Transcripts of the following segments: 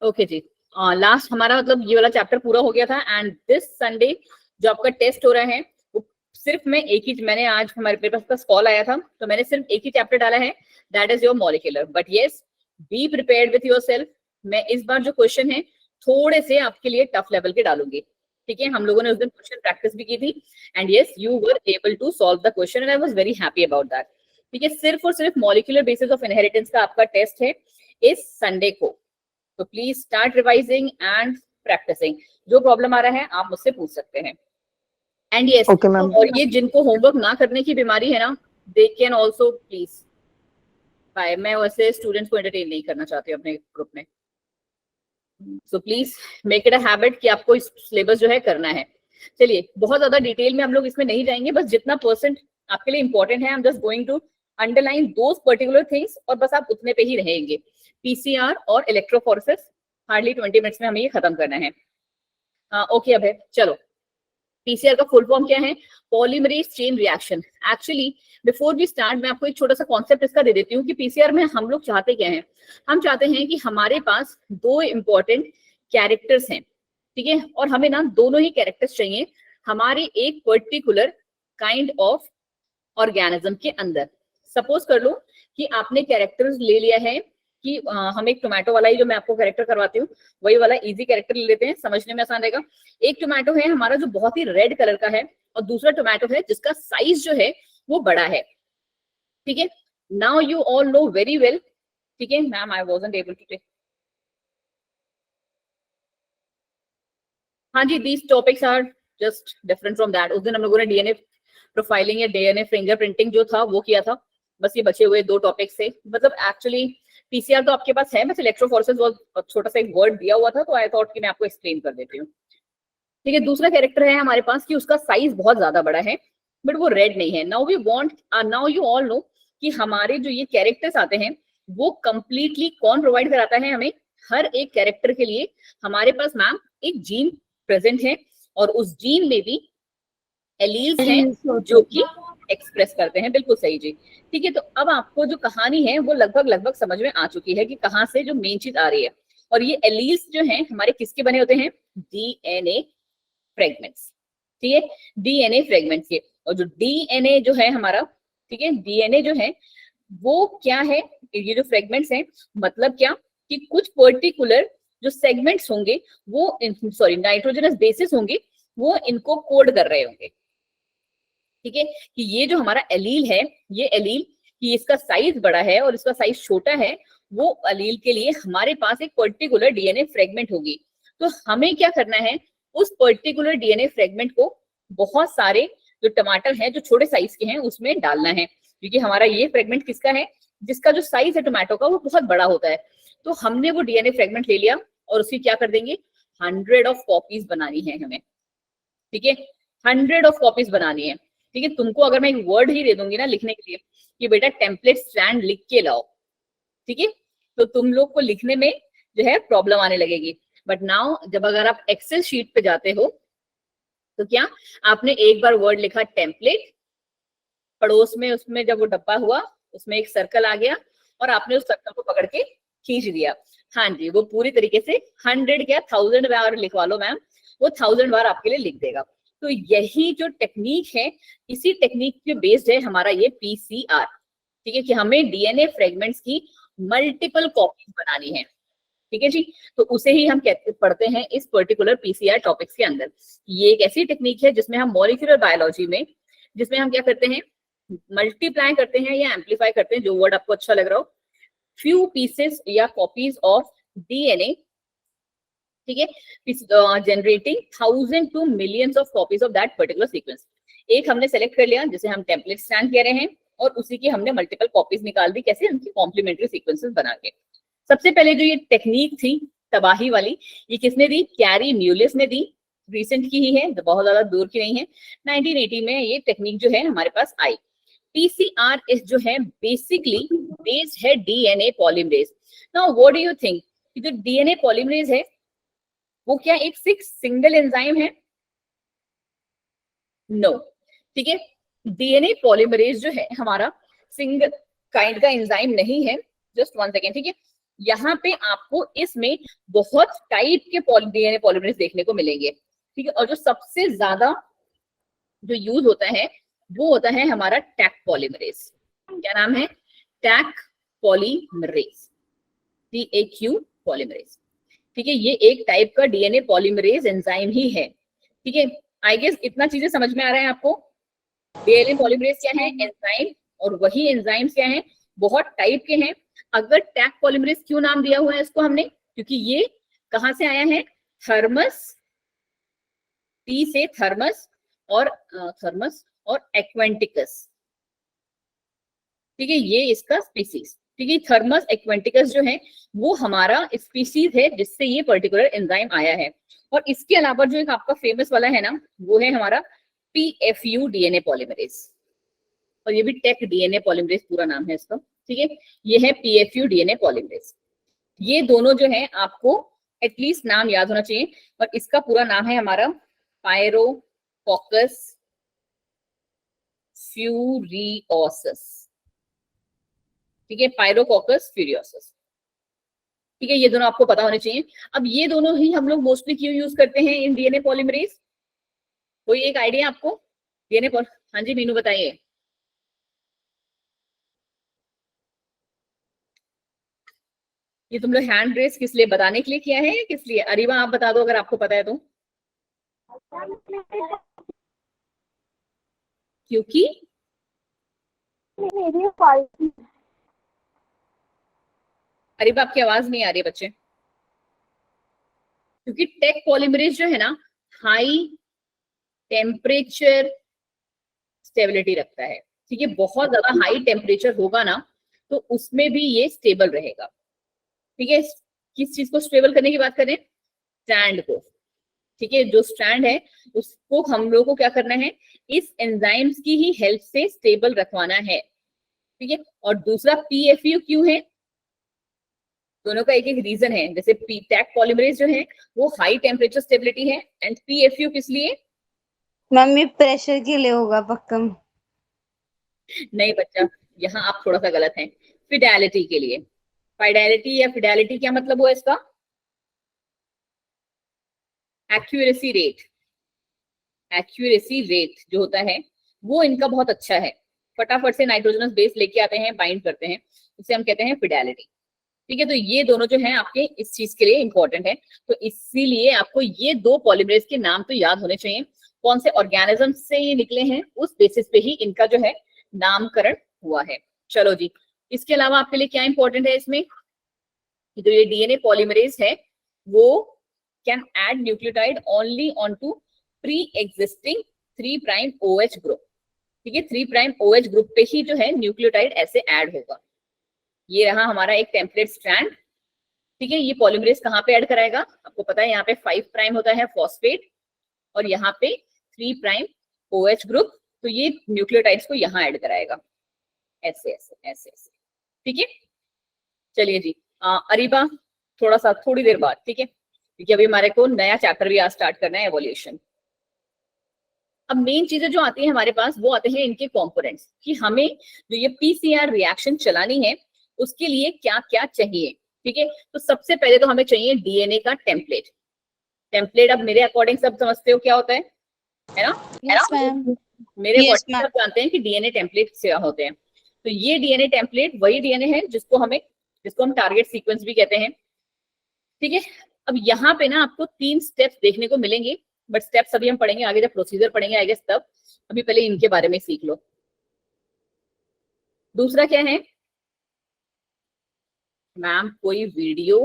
Okay जी, last हमारा मतलब ये वाला चैप्टर पूरा हो गया था एंड दिस संडे जो आपका टेस्ट हो रहा है वो सिर्फ मैं एक ही, मैंने आज हमारे पास कॉल आया था तो मैंने सिर्फ एक ही चैप्टर डाला है, that is your molecular. But yes, be prepared with your self. मैं इस बार जो क्वेश्चन है थोड़े से आपके लिए टफ लेवल के डालूंगी, ठीक है। हम लोगों ने उस दिन क्वेश्चन प्रैक्टिस भी की थी and yes you were able to solve the question and I was very happy about that. ठीक है, सिर्फ और सिर्फ मॉलिक्यूलर बेसिस ऑफ इनहेरिटेंस का आपका टेस्ट है इस संडे को, तो please start revising and practising. जो प्रॉब्लम आ रहा है आप मुझसे पूछ सकते हैं एंड यस ओके मैम। और ये जिनको होमवर्क ना करने की बीमारी है ना, they can also please bye, मैं वैसे स्टूडेंट्स को एंटरटेन नहीं करना चाहती हूँ अपने ग्रुप में, so please make it a habit कि आपको इस सिलेबस जो है करना है। चलिए, बहुत ज्यादा डिटेल में हम लोग इसमें नहीं जाएंगे, बस जितना परसेंट आपके लिए इंपॉर्टेंट है, I am just going to underline those particular things और बस आप उतने पे ही रहेंगे। पीसीआर और इलेक्ट्रोफोरेसिस हार्डली 20 मिनट्स में हमें ये खत्म करना है। ओके अब है, चलो पीसीआर का फुल फॉर्म क्या है? Polymerase chain reaction. Actually before we start मैं आपको एक छोटा सा कॉन्सेप्ट इसका दे देती हूँ कि पीसीआर में हम लोग चाहते क्या हैं। हम चाहते हैं कि हमारे पास दो इंपॉर्टेंट कैरेक्टर्स हैं, ठीक है, और हमें ना दोनों ही कैरेक्टर्स चाहिए हमारे एक पर्टिकुलर काइंड ऑफ ऑर्गेनिज्म के अंदर। सपोज कर लो कि आपने कैरेक्टर्स ले लिया है कि हम एक टोमेटो वाला ही जो मैं आपको कैरेक्टर करवाती हूँ वही वाला इजी कैरेक्टर ले लेते हैं, समझने में आसान रहेगा। एक टोमेटो है हमारा जो बहुत ही रेड कलर का है और दूसरा टोमेटो है जिसका साइज जो है वो बड़ा है, ठीक है। Now you all know very well, ठीक है ma'am, I wasn't able to take, हाँ जी, these topics are just different from that. उस दिन हम लोगों ने डीएनए प्रोफाइलिंग या डीएनए फिंगरप्रिंटिंग जो था वो किया था, बस ये बचे हुए दो टॉपिक्स थे। मतलब एक्चुअली पीसीआर तो आपके पास है, बस इलेक्ट्रोफोरेसिस बहुत छोटा सा एक वर्ड दिया हुआ था तो आई थॉट कि मैं आपको एक्सप्लेन कर देती हूँ, ठीक है। दूसरा कैरेक्टर है हमारे पास कि उसका साइज बहुत ज्यादा बड़ा है बट वो रेड नहीं है। Now we want, now you all know कि हमारे जो ये कैरेक्टर्स आते हैं वो कंप्लीटली कौन प्रोवाइड कराता है हमें? हर एक कैरेक्टर के लिए हमारे पास मैम एक जीन प्रेजेंट है और उस जीन में भी एलील्स हैं जो कि एक्सप्रेस करते हैं, बिल्कुल सही जी, ठीक है। तो अब आपको जो कहानी है वो लगभग समझ में आ चुकी है कि कहाँ से जो मेन चीज आ रही है। और ये एलील्स जो हैं हमारे किसके बने होते हैं? डीएनए फ्रेगमेंट्स, ठीक है, डीएनए फ्रेगमेंट्स के। और जो डीएनए जो है हमारा, ठीक है, डीएनए जो है वो क्या है? ये जो फ्रेगमेंट्स हैं मतलब क्या कि कुछ पर्टिकुलर जो सेगमेंट्स होंगे वो सॉरी नाइट्रोजनस बेसिस होंगे वो इनको कोड कर रहे होंगे, ठीक है। कि ये जो हमारा एलील है, ये एलील कि इसका साइज बड़ा है और इसका साइज छोटा है, वो एलील के लिए हमारे पास एक पर्टिकुलर डीएनए फ्रेगमेंट होगी। तो हमें क्या करना है? उस पर्टिकुलर डीएनए फ्रेगमेंट को बहुत सारे जो टमाटर हैं जो छोटे साइज के हैं उसमें डालना है, क्योंकि हमारा ये फ्रेगमेंट किसका है? जिसका जो साइज है टोमेटो का वो बहुत बड़ा होता है। तो हमने वो डीएनए फ्रेगमेंट ले लिया और उसकी क्या कर देंगे? 100 ऑफ कॉपीज बनानी है हमें, ठीक है, 100 ऑफ कॉपीज बनानी है, ठीक है। तुमको अगर मैं एक वर्ड ही दे दूंगी ना लिखने के लिए कि बेटा टेम्पलेट स्टैंड लिख के लाओ, ठीक है, तो तुम लोग को लिखने में जो है प्रॉब्लम आने लगेगी। बट नाउ जब अगर आप एक्सेल शीट पे जाते हो तो क्या आपने एक बार वर्ड लिखा टेम्पलेट, पड़ोस में उसमें जब वो डब्बा हुआ उसमें एक सर्कल आ गया और आपने उस सर्कल को पकड़ के खींच दिया, हाँ जी, वो पूरी तरीके से 100 क्या 1000 बार लिखवा लो मैम, वो 1000 बार आपके लिए लिख देगा। तो यही जो टेक्निक है, इसी टेक्निक पे बेस्ड है हमारा ये पीसीआर, ठीक है, कि हमें डीएनए फ्रेगमेंट्स की मल्टीपल कॉपीज बनानी है, ठीक है जी। तो उसे ही हम कहते पढ़ते हैं इस पर्टिकुलर पीसीआर टॉपिक्स के अंदर। ये एक ऐसी टेक्निक है जिसमें हम मॉलिक्यूलर बायोलॉजी में, जिसमें हम क्या करते हैं? मल्टीप्लाई करते हैं या एम्पलीफाई करते हैं, जो वर्ड आपको अच्छा लग रहा हो, फ्यू पीसेस या कॉपीज ऑफ डीएनए, ठीक है, generating 1000 to millions of copies of that particular sequence. एक हमने सेलेक्ट कर लिया जिसे हम टेम्पलेट स्टैंड कह रहे हैं और उसी की हमने मल्टीपल कॉपीज निकाल दी, कैसे? उनकी कॉम्प्लीमेंट्री सीक्वेंसेस बना के। सबसे पहले जो ये टेक्निक थी तबाही वाली, ये किसने दी? कैरी न्यूलिस ने दी, रिसेंट की ही है, बहुत ज्यादा दूर की नहीं है, 1980 में ये टेक्निक जो है हमारे पास आई। पीसीआर इस जो है बेसिकली बेस्ड है DNA polymerase. Now what do you think कि जो डीएनए पॉलीमरेज है वो क्या एक सिंगल एंजाइम है? नो, ठीक है, डीएनए पॉलीमरेज जो है हमारा सिंगल काइंड का एंजाइम नहीं है, जस्ट वन सेकेंड, ठीक है। यहाँ पे आपको इसमें बहुत टाइप के डीएनए पॉलीमरेज देखने को मिलेंगे, ठीक है। और जो सबसे ज्यादा जो यूज होता है वो होता है हमारा टैक पॉलीमरेज। क्या नाम है? टैक पॉलीमरेज, TAQ पॉलीमरेज, ठीक है। ये एक टाइप का डीएनए पॉलीमरेज एंजाइम ही है, ठीक है। आई गेस इतना चीजें समझ में आ रहा है आपको। डीएनए पॉलीमरेज क्या है? एंजाइम। और वही एंजाइम्स क्या है? बहुत टाइप के हैं। अगर टैक पॉलीमरेज क्यों नाम दिया हुआ है इसको हमने? क्योंकि ये कहां से आया है? थर्मस, टी से थर्मस और एक्वेंटिकस, ठीक है। ये इसका स्पीसीज, ठीक है। थर्मस एक्वेंटिकस जो है वो हमारा स्पीसीज है जिससे ये पर्टिकुलर एंजाइम आया है। और इसके अलावा जो एक आपका फेमस वाला है ना, वो है हमारा PFU डीएनए पॉलीमरेज, और ये भी टेक डीएनए पॉलीमरेज पूरा नाम है इसका, ठीक है। ये है PFU डीएनए पॉलीमरेज। ये दोनों जो है आपको एटलीस्ट नाम याद होना चाहिए। और इसका पूरा नाम है हमारा पायरोकॉकस फ्यूरियोसस, ठीक है। पायरोकॉकस फ्यूरियोसस, ठीक है। ये दोनों आपको पता होने चाहिए। अब ये दोनों ही हम लोग मोस्टली क्यों यूज करते हैं इन डीएनए पॉलीमरेज? कोई एक आइडिया आपको? डीएनए हाँ जी मीनू बताइए। ये तुम लोग हैंड रेस किस लिए, बताने के लिए किया है या किस लिए? अरीबा आप बता दो अगर आपको पता है तो। क्योंकि अरीबा आपकी आवाज नहीं आ रही है बच्चे। क्योंकि टेक पॉलीमरेज जो है ना, हाई टेम्परेचर स्टेबिलिटी रखता है, ठीक है। बहुत ज्यादा हाई टेम्परेचर होगा ना तो उसमें भी ये स्टेबल रहेगा, ठीक है। किस चीज को स्टेबल करने की बात करें? स्ट्रैंड को, ठीक है। जो स्ट्रैंड है उसको हम लोग को क्या करना है? इस एंजाइम्स की ही हेल्प से स्टेबल रखवाना है, ठीक है। और दूसरा PFU क्यों है? दोनों का एक एक रीजन है। जैसे टैक पॉलीमरेज जो है वो हाई टेम्परेचर स्टेबिलिटी है, एंड PFU किस लिए? मम्मी प्रेशर के लिए होगा पक्का। नहीं बच्चा, यहाँ आप थोड़ा सा गलत हैं। फिडेलिटी के लिए। फिडेलिटी या फिडेलिटी क्या मतलब हुआ इसका? Accuracy rate. एक्यूरेसी रेट जो होता है वो इनका बहुत अच्छा है, फटाफट से नाइट्रोजनस बेस लेके आते हैं, बाइंड करते हैं, उसे हम कहते हैं फिडेलिटी, ठीक है। तो ये दोनों जो है आपके इस चीज के लिए इंपॉर्टेंट है। तो इसीलिए आपको ये दो पॉलीमरेज के नाम तो याद होने चाहिए। कौन से ऑर्गेनिज्म से ये निकले हैं उस बेसिस पे ही इनका जो है नामकरण हुआ है। चलो जी, इसके अलावा आपके लिए क्या इंपॉर्टेंट है इसमें? जो ये डीएनए पॉलीमरेज है वो can add nucleotide only onto pre existing 3' OH group, ठीक है। 3' OH ग्रुप पे ही जो है न्यूक्लियोटाइड ऐसे ऐड होगा। ये रहा हमारा एक टेम्पलेट स्ट्रैंड, ठीक है। ये पॉलीमरेज कहाँ पे ऐड कराएगा? आपको पता है यहाँ पे 5' होता है फॉस्फेट, और यहाँ पे 3' OH ग्रुप, तो ये न्यूक्लियोटाइड्स को यहाँ ऐड कराएगा, ऐसे ऐसे ऐसे ऐसे, ठीक है। चलिए जी, अरीबा थोड़ा सा थोड़ी देर बाद, ठीक है, क्योंकि अभी हमारे को नया चैप्टर भी आज स्टार्ट करना है, एवोल्यूशन। अब मेन चीजें जो आती है हमारे पास वो आते हैं इनके कंपोनेंट्स, कि हमें जो ये PCR रिएक्शन चलानी है उसके लिए क्या क्या चाहिए, ठीक है। तो सबसे पहले तो हमें चाहिए डीएनए का टेम्पलेट। टेम्पलेट अब मेरे अकॉर्डिंग सब समझते हो क्या होता है ना? Yes ma'am. मेरे अकॉर्डिंग सब जानते हैं कि डीएनए टेम्पलेट क्या होते हैं। तो ये डीएनए टेम्पलेट वही डीएनए है जिसको हम टारगेट सीक्वेंस भी कहते हैं, ठीक है। अब यहाँ पे ना आपको 3 स्टेप्स देखने को मिलेंगे, बट स्टेप्स अभी हम पढ़ेंगे आगे, जब प्रोसीजर पढ़ेंगे आई गेस तब। अभी पहले इनके बारे में सीख लो। दूसरा क्या है मैम? कोई वीडियो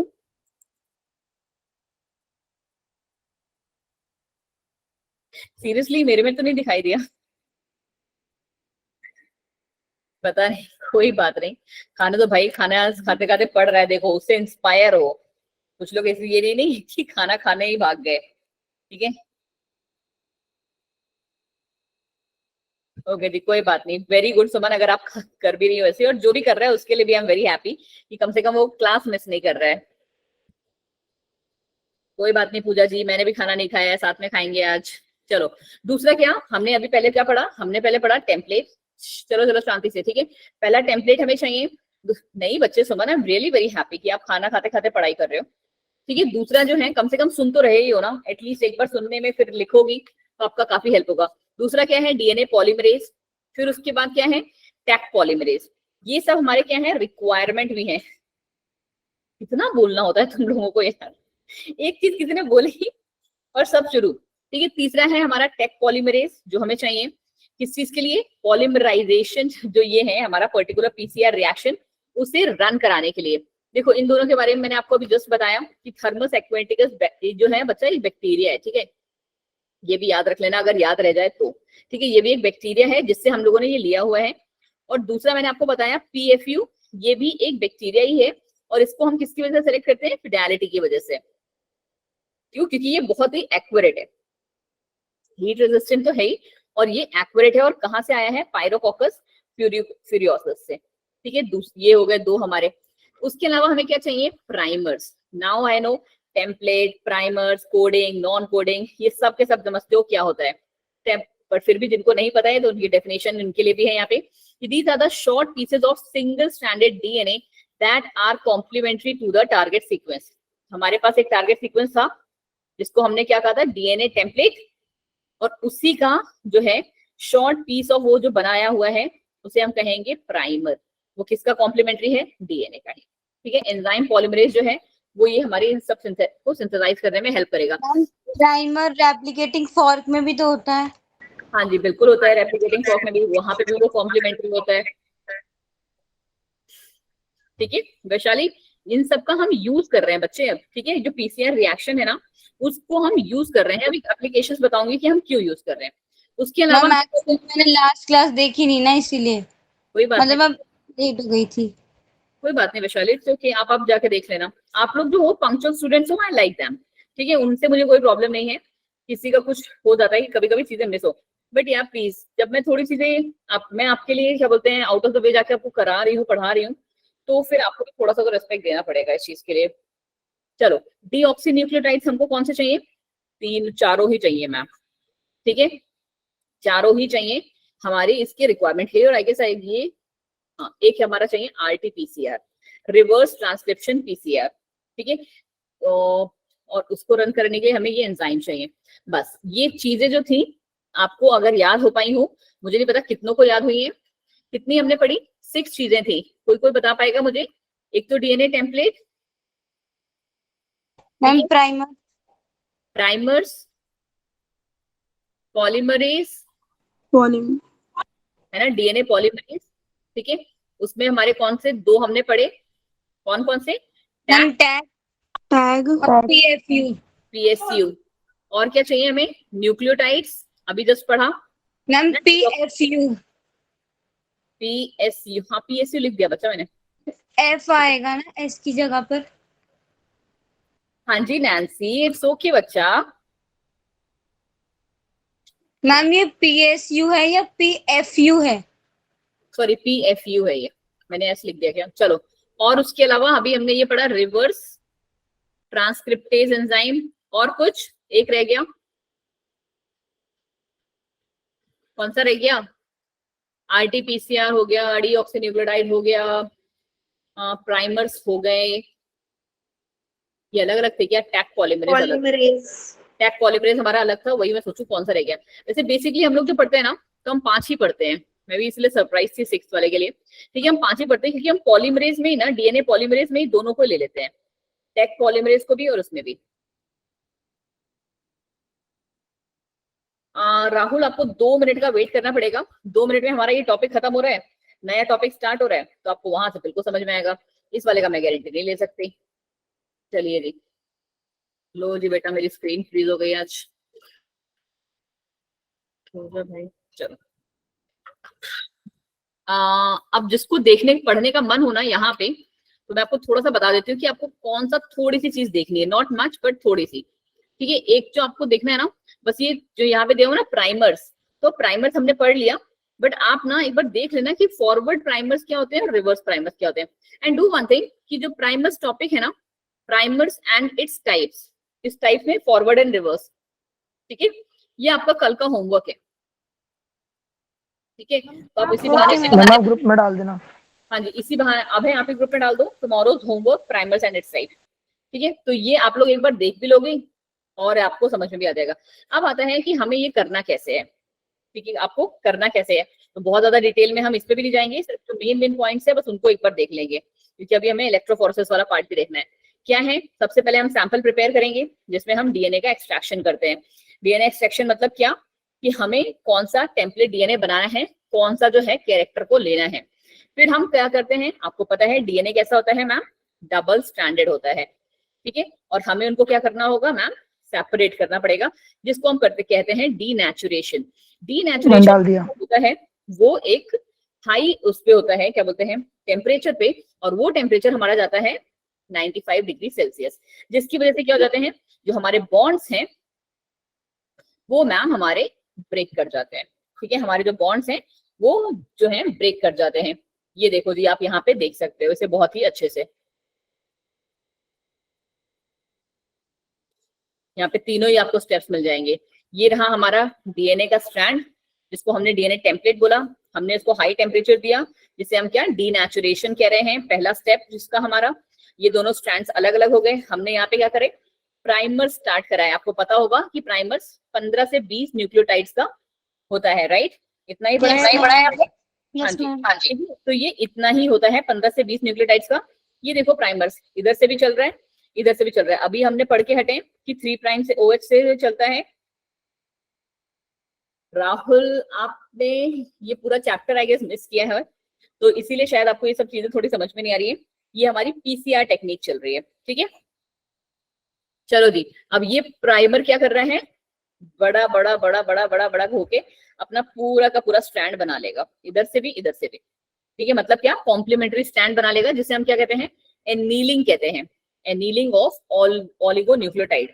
सीरियसली मेरे में तो नहीं दिखाई दिया, पता नहीं, कोई बात नहीं। खाने तो भाई, खाना खाते खाते पढ़ रहा है, देखो उससे इंस्पायर हो। कुछ लोग ऐसे ये नहीं कि खाना खाने ही भाग गए, ठीक है। ओके जी, कोई बात नहीं, वेरी गुड सुमन, अगर आप कर भी रही हो ऐसे, और जो भी कर रहा है उसके लिए भी आई एम वेरी हैप्पी कि कम से कम वो क्लास मिस नहीं कर रहा है। कोई बात नहीं पूजा जी, मैंने भी खाना नहीं खाया है, साथ में खाएंगे आज। चलो, दूसरा क्या हमने अभी पहले क्या पढ़ा? हमने पहले पढ़ा टेम्पलेट। चलो चलो शांति से, ठीक है। पहला टेम्पलेट हमें चाहिए, नहीं बच्चे, Suman I am really very happy कि आप खाना खाते खाते पढ़ाई कर रहे हो। ठीक है, दूसरा जो है कम से कम सुन तो रहे ही हो ना, एटलीस्ट एक बार सुनने में फिर लिखोगी तो आपका काफी हेल्प होगा। दूसरा क्या है, डीएनए पॉलीमरेज, फिर उसके बाद क्या है, टैक पॉलीमरेज। ये सब हमारे क्या है, रिक्वायरमेंट भी है। कितना बोलना होता है तुम लोगों को यार, एक चीज किसी ने बोली और सब शुरू। ठीक है, तीसरा है हमारा टेक पॉलीमरेज, जो हमें चाहिए किस चीज के लिए, पॉलीमराइजेशन, जो ये है हमारा पर्टिकुलर पीसीआर रिएक्शन, उसे रन कराने के लिए। देखो इन दोनों के बारे में मैंने आपको अभी जस्ट बताया कि थर्मस एक्वेटिकस जो है बच्चा, एक बैक्टीरिया है। ठीक है, ये भी याद रख लेना अगर याद रह जाए तो। ठीक है, ये भी एक बैक्टीरिया है जिससे हम लोगों ने ये लिया हुआ है। और दूसरा मैंने आपको बताया पीएफयू, ये भी एक बैक्टीरिया ही है, और इसको हम किसकी वजह से सेलेक्ट करते हैं, फिडेलिटी की वजह से। क्यों, क्योंकि ये बहुत ही एक्यूरेट है, हीट रेजिस्टेंट तो है ही, और ये एक्यूरेट है। और कहाँ से आया है, पायरोकोकस फ्यूरियोसस से। ठीक है, ये हो गए दो हमारे। उसके अलावा हमें क्या चाहिए, primers. Now I know template, primers, coding, non coding, ये सब के सब समझते हो क्या होता है, पर फिर भी जिनको नहीं पता है तो उनकी डेफिनेशन इनके लिए भी है यहाँ पे। These are the short pieces of single stranded DNA that are complementary to the target sequence. हमारे पास एक टारगेट सीक्वेंस था जिसको हमने क्या कहा था, डीएनए टेम्पलेट, और उसी का जो है शॉर्ट पीस ऑफ वो जो बनाया हुआ है उसे हम कहेंगे प्राइमर। वो किसका कॉम्प्लीमेंट्री है, डीएनए का ही। ठीक है, एंजाइम पॉलीमरेज जो है वो ये हमारे इन सब को सिंथेसाइज करने में हेल्प करेगा। प्राइमर रेप्लिकेटिंग फॉर्क में भी तो होता है। हाँ जी बिल्कुल होता है, रेप्लिकेटिंग फॉर्क में भी, वहां पे भी वो कॉम्प्लीमेंट्री होता है। ठीक है वैशाली, इन सब का हम यूज कर रहे हैं बच्चे अब। ठीक है, जो पीसीआर रिएक्शन है ना उसको हम यूज कर रहे हैं। अभी एप्लीकेशंस बताऊंगी कि हम क्यों यूज कर रहे हैं। उसके अलावा मैंने लास्ट क्लास देखी नहीं ना, इसीलिए कोई बात मतलब अब लेट हो गई थी। कोई बात नहीं वैशाली, ओके, आप जाके देख लेना। आप लोग जो हो पंक्चुअल स्टूडेंट्स हो, आई लाइक देम। ठीक है, उनसे मुझे कोई प्रॉब्लम नहीं है। किसी का कुछ हो जाता है कि कभी कभी चीजें मिस हो, बट यार प्लीज, जब मैं थोड़ी चीजें मैं आपके लिए क्या बोलते हैं आउट ऑफ द वे जाके आपको करा रही हूँ, पढ़ा रही हूँ, तो फिर आपको थोड़ा सा तो रेस्पेक्ट देना पड़ेगा इस चीज के लिए। चलो, डीऑक्सी न्यूक्लियोटाइड्स हमको कौन से चाहिए, चारों ही चाहिए मैम। ठीक है, चारों ही चाहिए हमारी, इसकी रिक्वायरमेंट है। और आई गेस ये हाँ, एक हमारा चाहिए आरटीपीसीआर, रिवर्स ट्रांसक्रिप्शन पीसीआर। ठीक है, और उसको रन करने के लिए हमें ये एंजाइम चाहिए। बस ये चीजें जो थी आपको अगर याद हो पाई हो, मुझे नहीं पता कितनों को याद हुई है, कितनी हमने पढ़ी, 6 चीजें थी। कोई बता पाएगा मुझे। एक तो DNA template, ma'am primers, polymerase है ना, डीएनए पॉलीमरेज। ठीक है, उसमें हमारे कौन से दो हमने पढ़े, कौन कौन से, टैग और पीएसयू। और क्या चाहिए हमें, न्यूक्लियोटाइड्स, अभी जस्ट पढ़ा मैम पीएसयू। हाँ पीएसयू लिख दिया बच्चा मैंने, एफ आएगा ना एस की जगह पर। हाँ जी नैन्सी, इट्स ओके बच्चा। मैम ये पीएसयू है या पीएफयू है, सॉरी पीएफयू है ये, मैंने एस लिख दिया क्या, चलो। और उसके अलावा अभी हमने ये पढ़ा रिवर्स ट्रांसक्रिप्टेज एंजाइम, और कुछ एक रह गया, कौन सा रह गया, आरटीपीसीआर हो गया, डीऑक्सीन्यूक्लियोटाइड हो गया, प्राइमर्स हो गए, ये अलग अलग थे क्या, टैक पॉलीमरेज। टैक पॉलीमरेज हमारा अलग था, वही मैं सोचूं कौन सा रह गया। वैसे बेसिकली हम लोग जो पढ़ते हैं ना तो हम 5 ही पढ़ते हैं, मैं भी इसलिए सरप्राइज थी 6th वाले के लिए। ठीक है, हम 5 ही पढ़ते हैं क्योंकि हम पॉलीमरेज में ही ना, डीएनए पॉलीमरेज में ही दोनों को ले लेते हैं, टैक पॉलीमरेज को भी और उसमें भी। राहुल आपको 2 मिनट का वेट करना पड़ेगा, 2 मिनट में हमारा ये टॉपिक खत्म हो रहा है, नया टॉपिक स्टार्ट हो रहा है, तो आपको वहां से बिल्कुल समझ में आएगा। इस वाले का मैं गारंटी नहीं ले सकती। चलिए जी, लो जी बेटा, मेरी स्क्रीन फ्रीज हो गई आज। भाई चलो, अब जिसको देखने पढ़ने का मन होना यहाँ पे, तो मैं आपको थोड़ा सा बता देती हूँ कि आपको कौन सा थोड़ी सी चीज देखनी है, नॉट मच बट थोड़ी सी। ठीक है, एक जो आपको देखना है ना, बस ये जो यहाँ पे देखो ना प्राइमर्स, तो प्राइमर्स हमने पढ़ लिया, बट आप ना एक बार देख लेना कि फॉरवर्ड प्राइमर्स क्या होते हैं और रिवर्स प्राइमर्स क्या होते हैं। एंड डू वन थिंग कि जो प्राइमर्स टॉपिक है ना, प्राइमर्स एंड इट्स टाइप्स, इस टाइप में फॉरवर्ड एंड रिवर्स। ठीक है, ये आपका कल का होमवर्क है। ठीक है, तो आप इसी बहाने ग्रुप में डाल देना। हाँ जी, इसी बहाने अब है यहाँ पे ग्रुप में डाल दो tomorrow's homework primers and it's right. ठीक है, तो ये आप लोग एक बार देख भी लोगे और आपको समझ में भी आ जाएगा। अब आता है कि हमें ये करना कैसे है। ठीक है, आपको करना कैसे है, तो बहुत ज्यादा डिटेल में हम इस पे भी नहीं जाएंगे, सिर्फ जो मेन पॉइंट्स है बस उनको एक बार देख लेंगे, क्योंकि अभी हमें इलेक्ट्रोफोरेसिस वाला पार्ट भी देखना है। क्या है, सबसे पहले हम सैंपल प्रिपेयर करेंगे जिसमें हम डीएनए का एक्सट्रैक्शन करते हैं। डीएनए एक्सट्रैक्शन मतलब क्या, कि हमें कौन सा टेम्पलेट डीएनए बनाना है, कौन सा जो है कैरेक्टर को लेना है। फिर हम क्या करते हैं, आपको पता है डीएनए कैसा होता है मैम, डबल स्ट्रैंडेड होता है। ठीक है, और हमें उनको क्या करना होगा मैम, सेपरेट करना पड़ेगा, जिसको हम कहते हैं डीनेचुरेशन। डीनेचुरेशन होता है वो एक हाई उस पे होता है, क्या बोलते हैं, टेम्परेचर पे, और वो टेम्परेचर हमारा जाता है 95 डिग्री सेल्सियस, जिसकी वजह से क्या हो जाते हैं, जो हमारे बॉन्ड्स हैं वो मैम हमारे ब्रेक कर जाते हैं। ठीक है, हमारे जो बॉन्ड्स हैं वो जो है ब्रेक कर जाते हैं। ये देखो जी, आप यहाँ पे देख सकते हो इसे बहुत ही अच्छे से। यहाँ पे तीनों ही आपको स्टेप्स मिल जाएंगे। ये रहा हमारा डीएनए का स्ट्रैंड, जिसको हमने डीएनए टेम्पलेट बोला। हमने इसको हाई टेम्परेचर दिया, जिसे हम क्या डीनेचुरेशन कह रहे हैं, पहला स्टेप जिसका हमारा। ये दोनों स्ट्रैंड्स अलग अलग हो गए। हमने यहाँ पे क्या करे, प्राइमर स्टार्ट कराया। आपको पता होगा कि प्राइमर्स 15 से 20 न्यूक्लियोटाइड्स का होता है, राइट? इतना ही पढ़ा है आपने? हाँ जी, हाँ जी। तो ये इतना ही होता है 15 से 20 न्यूक्लियोटाइड्स का। ये देखो प्राइमर्स इधर से भी चल रहा है, इधर से भी चल रहा है। अभी हमने पढ़ के हटे कि 3 प्राइम से OH से चलता है। राहुल, आपने ये पूरा चैप्टर आई गेस मिस किया है, तो इसीलिए शायद आपको ये सब चीजें थोड़ी समझ में नहीं आ रही है। ये हमारी पीसीआर टेक्निक चल रही है। ठीक है, चलो जी। अब ये प्राइमर क्या कर रहा है, बड़ा बड़ा बड़ा बड़ा बड़ा बड़ा होके अपना पूरा का पूरा स्ट्रैंड बना लेगा, इधर से भी इधर से भी। ठीक है, मतलब क्या, कॉम्प्लीमेंट्री स्ट्रैंड बना लेगा, जिसे हम क्या कहते हैं, एनीलिंग कहते हैं। Annealing of oligonucleotide.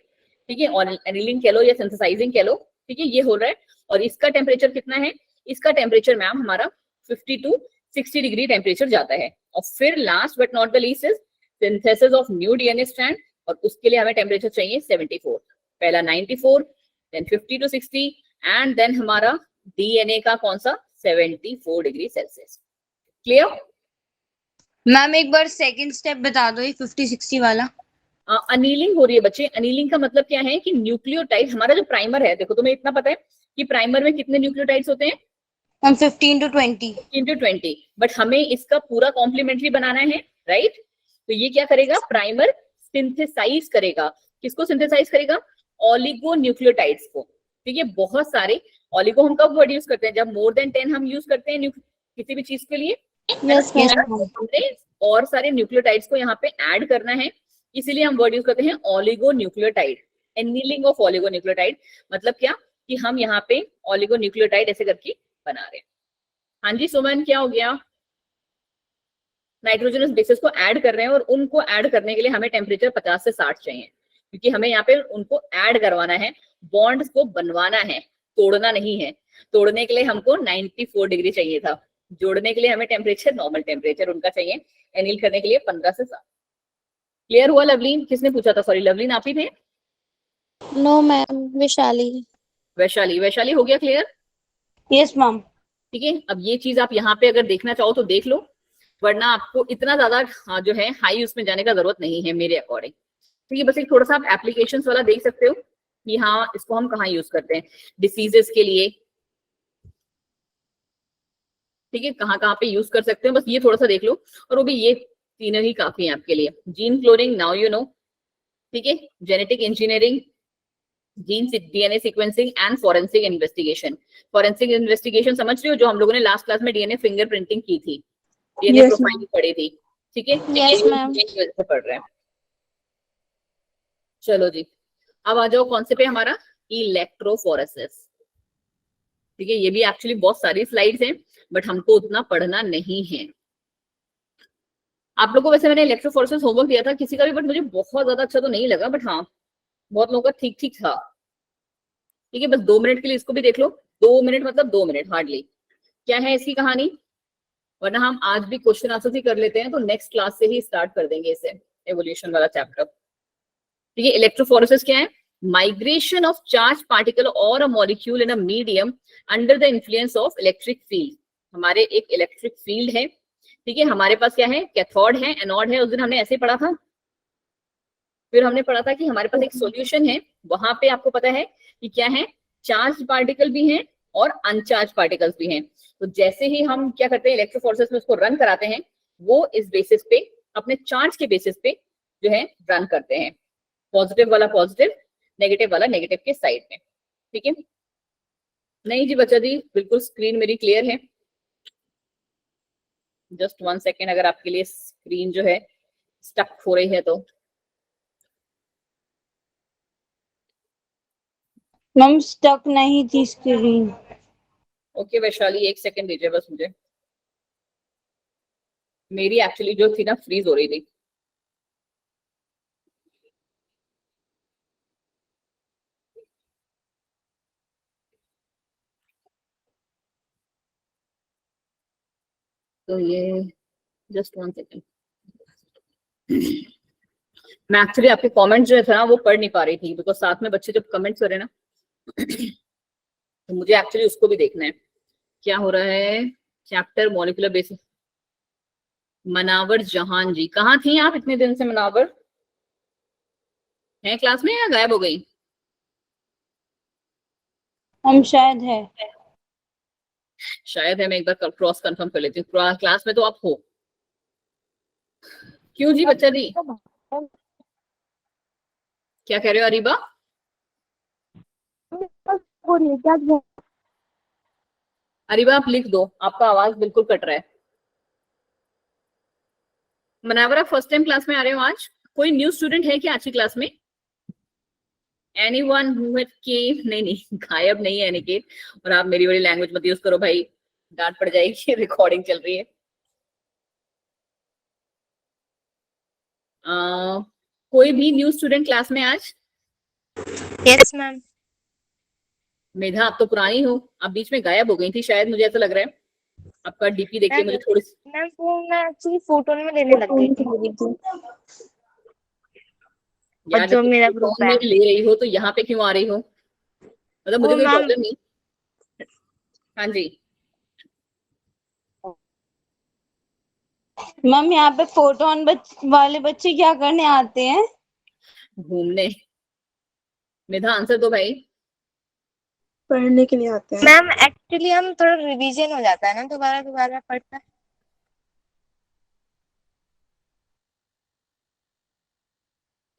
ठीक है, एनीलिंग कह लो या सिंथेसाइजिंग कह लो। ठीक है, ये हो रहा है। और इसका टेम्परेचर कितना है, इसका टेम्परेचर मैम हमारा 50 to 60 डिग्री टेम्परेचर जाता है। और फिर last but not the least is synthesis of new DNA strand, और उसके लिए हमें टेम्परेचर चाहिए 74। पहला 94, देन 50 to 60, एंड देन हमारा डीएनए का कौन सा, 74 डिग्री सेल्सियस। क्लियर? मैम एक बार सेकंड स्टेप बता दो, ये 50-60 वाला। अनीलिंग हो रही है बच्चे। अनीलिंग का मतलब क्या है कि न्यूक्लियोटाइड, हमारा जो प्राइमर है, देखो तुम्हें इतना पता है कि प्राइमर में कितने न्यूक्लियोटाइड्स होते हैं, हम 15 to 20। 15 to 20, बट हमें इसका पूरा कॉम्प्लीमेंट्री बनाना है, राइट? तो ये क्या करेगा, प्राइमर सिंथेसाइज करेगा। किसको सिंथेसाइज करेगा, ऑलिगोन्यूक्लियोटाइड्स को। ठीक है, बहुत सारे ऑलिगो हम कब वर्ड यूज करते हैं, जब मोर देन 10 हम यूज करते हैं किसी भी चीज के लिए। Yes ma'am. हमने और सारे न्यूक्लियोटाइड्स को यहाँ पे ऐड करना है, इसीलिए हम वर्ड यूज करते हैं ऑलिगोन्यूक्लियोटाइड। एनीलिंग ऑफ ऑलिगोन्यूक्लियोटाइड मतलब क्या, कि हम यहाँ पे ऑलिगोन्यूक्लियोटाइड ऐसे करके बना रहे हैं। हाँ जी सुमन, क्या हो गया? नाइट्रोजनस बेसिस को ऐड कर रहे हैं, और उनको ऐड करने के लिए हमें टेम्परेचर 50 से 60 चाहिए, क्योंकि हमें यहाँ पे उनको ऐड करवाना है, बॉन्ड्स को बनवाना है, तोड़ना नहीं है। तोड़ने के लिए हमको 94 डिग्री चाहिए था, जोड़ने के लिए हमें टेम्परेचर, नॉर्मल टेम्परेचर उनका चाहिए, एनील करने के लिए 15 से 60। क्लियर हुआ लवलीन? किसने पूछा था, सॉरी लवलीन आप ही थे? No ma'am, Vaishali. वैशाली, वैशाली हो गया क्लियर? Yes ma'am. ठीक है, अब ये चीज आप यहाँ पे अगर देखना चाहो तो देख लो, वरना आपको इतना ज्यादा जो है हाई उसमें जाने का जरूरत नहीं है मेरे अकॉर्डिंग। ठीक है, बस एक थोड़ा सा आप एप्लीकेशंस वाला देख सकते हो कि हाँ इसको हम कहाँ यूज करते हैं, डिसीजेस के लिए। ठीक है, कहाँ कहाँ पे यूज कर सकते हैं, बस ये थोड़ा सा देख लो। और वो भी ये तीनों ही काफी है आपके लिए। Gene cloning, now you know. ठीक है, genetic engineering, gene DNA sequencing and forensic investigation. Forensic investigation समझ रहे हो, जो हम लोगों ने लास्ट क्लास में डीएनए फिंगरप्रिंटिंग की थी, डीएनए प्रोफाइलिंग पढ़ी थी। ठीक है, Yes, ma'am. से पढ़ रहे हैं। चलो जी, अब आ जाओ कौन से पे, हमारा इलेक्ट्रोफोरेसिस। ठीक है, ये भी एक्चुअली बहुत सारी स्लाइड्स हैं, बट हमको उतना पढ़ना नहीं है। आप लोगों को वैसे मैंने इलेक्ट्रोफोरेसिस होमवर्क दिया था किसी का भी, बट मुझे बहुत ज्यादा अच्छा तो नहीं लगा, बट हाँ बहुत लोगों का ठीक ठीक था। ठीक है, बस 2 मिनट के लिए इसको भी देख लो। 2 मिनट मतलब 2 मिनट हार्डली। क्या है इसकी कहानी, वरना हम आज भी क्वेश्चन आंसर ही कर लेते हैं, तो नेक्स्ट क्लास से ही स्टार्ट कर देंगे इसे, एवोल्यूशन वाला चैप्टर। ठीक है, इलेक्ट्रोफोरेसिस क्या है, माइग्रेशन ऑफ चार्ज पार्टिकल और a molecule in a medium under the influence of electric field. हमारे एक इलेक्ट्रिक फील्ड है, ठीक है, हमारे पास क्या है, कैथोड है, एनोड है, उस दिन हमने ऐसे पढ़ा था। फिर हमने पढ़ा था कि हमारे पास एक सॉल्यूशन है, वहां पे आपको पता है कि क्या है, चार्ज पार्टिकल भी हैं और अनचार्ज पार्टिकल्स भी हैं। तो जैसे ही हम क्या करते हैं, इलेक्ट्रोफोरेसिस में उसको रन कराते हैं, वो इस बेसिस पे, अपने चार्ज के बेसिस पे जो है रन करते हैं, पॉजिटिव वाला पॉजिटिव, नेगेटिव वाला नेगेटिव के साइड में। ठीक है, नहीं जी बच्चा जी, बिल्कुल स्क्रीन मेरी क्लियर है। जस्ट 1 सेकेंड, अगर आपके लिए स्क्रीन जो है स्टक हो रही है तो। मैम स्टक नहीं थी स्क्रीन। ओके वैशाली, 1 सेकेंड दीजिए बस मुझे, मेरी एक्चुअली जो थी ना फ्रीज हो रही थी। तो ये जस्ट 1 सेकेंड, मैं एक्चुअली आपके कमेंट जो था ना वो पढ़ नहीं पा रही थी, बिकॉज साथ में बच्चे जब कमेंट्स कर रहे हैं ना तो मुझे एक्चुअली उसको भी देखना है क्या हो रहा है। चैप्टर मॉलिक्यूलर बेसिस, मनावर जहान जी, कहाँ थी आप इतने दिन से? मनावर है क्लास में या गायब हो गई? हम शायद है। शायद है, मैं एक बार क्रॉस कंफर्म कर लेती हूँ। क्लास में तो आप हो। क्यों जी बच्चा जी, क्या कह रहे हो अरीबा? अरीबा आप लिख दो, आपका आवाज बिल्कुल कट रहा है। मनावर आप फर्स्ट टाइम क्लास में आ रहे हो आज? कोई न्यू स्टूडेंट है क्या आज की क्लास में? एनीवन हु हैड केम? नहीं नहीं, गायब नहीं है अनिकेत। और आप मेरी बड़ी लैंग्वेज मत यूज करो भाई, डांट पड़ जाएगी, रिकॉर्डिंग चल रही है। कोई भी न्यू स्टूडेंट क्लास में आज? Yes ma'am. मेधा आप तो पुरानी हो, आप बीच में गायब हो गई थी शायद, मुझे ऐसा लग रहा है। आपका डीपी देख के मुझे थोड़ी सी मैम मैं एक्चुअली फोटो में लेने लग गई थी। और याद है, जो तो मेरा फोन ग्रुप में है ले रही हो तो यहाँ पे क्यों आ रही हो? मतलब मुझे वो कोई मैम, प्रॉब्लम नहीं। हाँ जी, मैम यहाँ पे फोटो ऑन वाले बच्चे क्या करने आते हैं? घूमने। मेधा आंसर दो भाई। पढ़ने के लिए आते हैं। मैम एक्चुअली हम थोड़ा रिवीजन हो जाता है ना, दोबारा दोबारा पढ़ता है।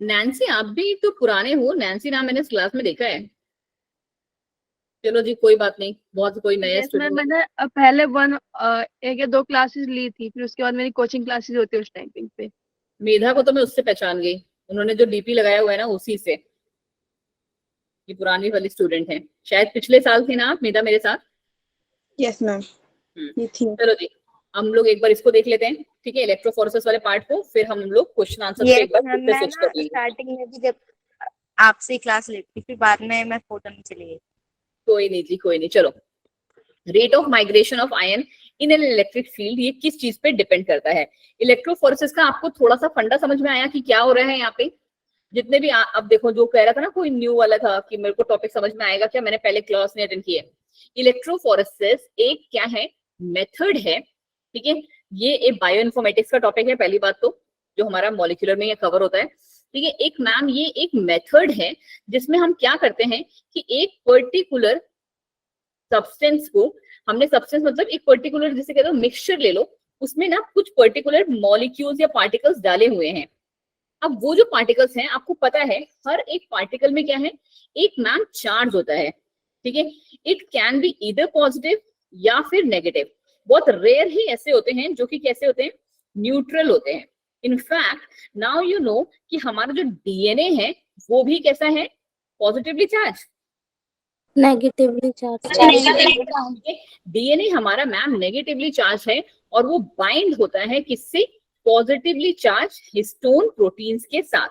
नैन्सी आप भी तो पुराने हो, नैन्सी नाम मैंने इस क्लास में देखा है। चलो जी कोई बात नहीं, बहुत कोई नया यस मैम, स्टूडेंट। मैंने पहले एक या दो क्लासेस ली थी, फिर उसके बाद मेरी कोचिंग क्लासेस होती है उस टाइमिंग पे। मेधा को तो मैं उससे पहचान गई, उन्होंने जो डीपी लगाया हुआ है ना उसी से। ये पुरानी वाली स्टूडेंट है, शायद पिछले साल थी ना आप मेधा मेरे साथ? यस मैम, ये थी। चलो जी, हम लोग एक बार इसको देख लेते हैं, ठीक है, इलेक्ट्रोफोरेसिस वाले पार्ट को, फिर हम लोग क्वेश्चन आंसर पे यस एक बार मैम, फिर से मैं स्विच ना कर लेंगे। स्टार्टिंग में भी जब आपसे क्लास लेती फिर बाद में मैं फोटो में चली गई। कोई नहीं जी, कोई नहीं, चलो। Rate of migration of ion in an electric field, ये किस चीज पे डिपेंड करता है? इलेक्ट्रोफोरेसिस का आपको थोड़ा सा फंडा समझ में आया कि क्या हो रहा है यहाँ पे? जितने भी अब देखो, जो कह रहा था ना कोई न्यू वाला था कि मेरे को टॉपिक समझ में आएगा क्या, मैंने पहले क्लास नहीं अटेंड की है। इलेक्ट्रोफोरेसिस एक क्या है, मेथड है, ठीक है। ये एक बायो इन्फॉर्मेटिक्स का टॉपिक है, पहली बात तो, जो हमारा मॉलिक्यूलर में ये कवर होता है, ठीक है। एक मैम ये एक मेथड है जिसमें हम क्या करते हैं कि एक पर्टिकुलर सब्सटेंस को, हमने सब्सटेंस मतलब एक पर्टिकुलर, जिसे कहते हो मिक्सचर ले लो, उसमें ना कुछ पर्टिकुलर मॉलिक्यूल्स या पार्टिकल्स डाले हुए हैं। अब वो जो पार्टिकल्स हैं, आपको पता है हर एक पार्टिकल में क्या है, एक मैम चार्ज होता है, ठीक है। It can be either positive या फिर नेगेटिव। बहुत रेयर ही ऐसे होते हैं जो कि कैसे होते हैं, न्यूट्रल होते हैं। इनफैक्ट नाउ यू नो कि हमारा जो डीएनए है वो भी कैसा है, positively charge, negatively charge. DNA हमारा मैम नेगेटिवली चार्ज है, और वो बाइंड होता है किससे, पॉजिटिवली चार्ज हिस्टोन प्रोटीन्स के साथ।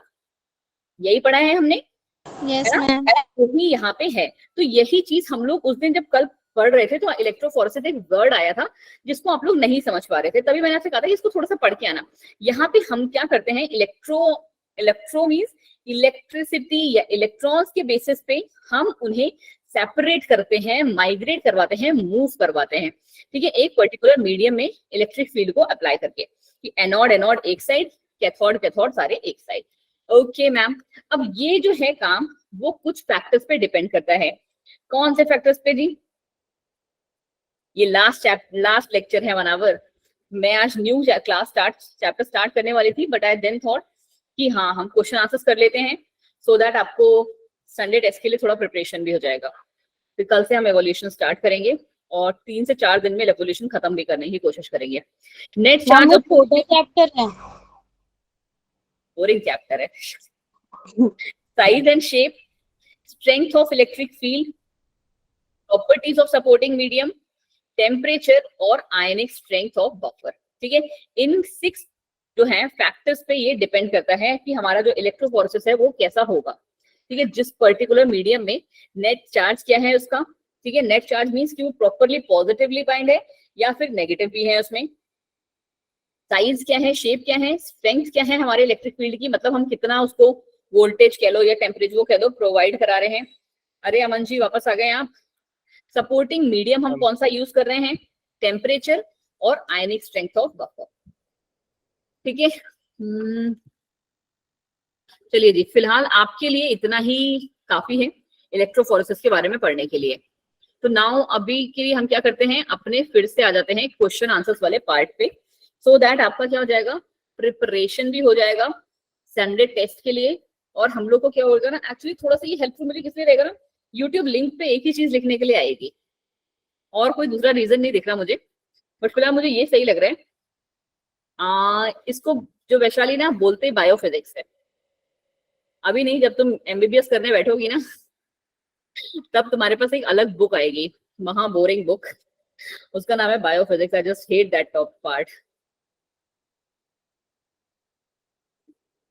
यही पढ़ा है हमने, यस है ना? मैम। वही यहाँ पे है। तो यही चीज हम लोग उस दिन जब कल पढ़ रहे थे तो इलेक्ट्रोफोरेसिस एक वर्ड आया था जिसको आप लोग नहीं समझ पा रहे थे, तभी मैंने आपसे कहा था कि इसको थोड़ा सा पढ़ के आना। यहाँ पे हम क्या करते हैं, इलेक्ट्रो मींस इलेक्ट्रिसिटी या इलेक्ट्रॉन्स के बेसिस पे हम उन्हें सेपरेट करते हैं, माइग्रेट करवाते हैं, मूव करवाते हैं, ठीक है, एक पर्टिकुलर मीडियम में इलेक्ट्रिक फील्ड को अप्लाई करके, कि एनोड एनोड एक साइड, कैथोड कैथोड सारे एक साइड। ओके मैम, अब ये जो है काम वो कुछ फैक्टर्स पे डिपेंड करता है। कौन से फैक्टर्स पे जी? ये लास्ट लेक्चर है 1 आवर। मैं आज न्यू चैप्टर स्टार्ट करने वाली थी, बट आई देन थॉट कि हाँ हम क्वेश्चन आंसर्स कर लेते हैं, सो दैट आपको संडे टेस्ट के लिए थोड़ा प्रिपरेशन भी हो जाएगा। फिर कल से हम एवोल्यूशन स्टार्ट करेंगे और 3 से 4 दिन में एवोल्यूशन खत्म भी करने की कोशिश करेंगे। नेट चार्ज छोटा चैप्टर है, बोरिंग चैप्टर है। Size and shape, strength of electric field, properties of supporting medium, temperature और आयनिक स्ट्रेंथ ऑफ बफर, ठीक है। इन 6 जो है फैक्टर्स पे ये डिपेंड करता है कि हमारा जो इलेक्ट्रोफोरेसिस है वो कैसा होगा, ठीक है, जिस पर्टिकुलर मीडियम में। नेट चार्ज क्या है उसका, ठीक है, नेट चार्ज मींस कि वो प्रॉपर्ली पॉजिटिवली बाइंड है या फिर नेगेटिव भी है उसमें। साइज क्या है, शेप क्या है, स्ट्रेंथ क्या है हमारे इलेक्ट्रिक फील्ड की, मतलब हम कितना उसको वोल्टेज कह लो या टेम्परेचर वो कह दो प्रोवाइड करा रहे हैं। अरे अमन जी वापस आ गए आप। सपोर्टिंग मीडियम हम कौन सा यूज कर रहे हैं, टेम्परेचर और आयनिक स्ट्रेंथ ऑफ बफर, ठीक है। चलिए जी, फिलहाल आपके लिए इतना ही काफी है इलेक्ट्रोफोरेसिस के बारे में पढ़ने के लिए। तो नाउ अभी के लिए हम क्या करते हैं, अपने फिर से आ जाते हैं क्वेश्चन आंसर्स वाले पार्ट पे, सो दैट आपका क्या हो जाएगा, प्रिपरेशन भी हो जाएगा संडे टेस्ट के लिए। और हम लोग को क्या होगा ना, एक्चुअली थोड़ा सा ये हेल्पफुल मुझे किस लिए रहेगा ना, यूट्यूब लिंक पे एक ही चीज लिखने के लिए आएगी और कोई दूसरा रीजन नहीं दिख रहा मुझे, बट फिलहाल मुझे ये सही लग रहा है। इसको जो वैशाली ना बोलते बायोफिजिक्स है, अभी नहीं, जब तुम एमबीबीएस करने बैठोगी ना तब तुम्हारे पास एक अलग बुक आएगी, महा बोरिंग बुक, उसका नाम है biophysics. I just hate that top part.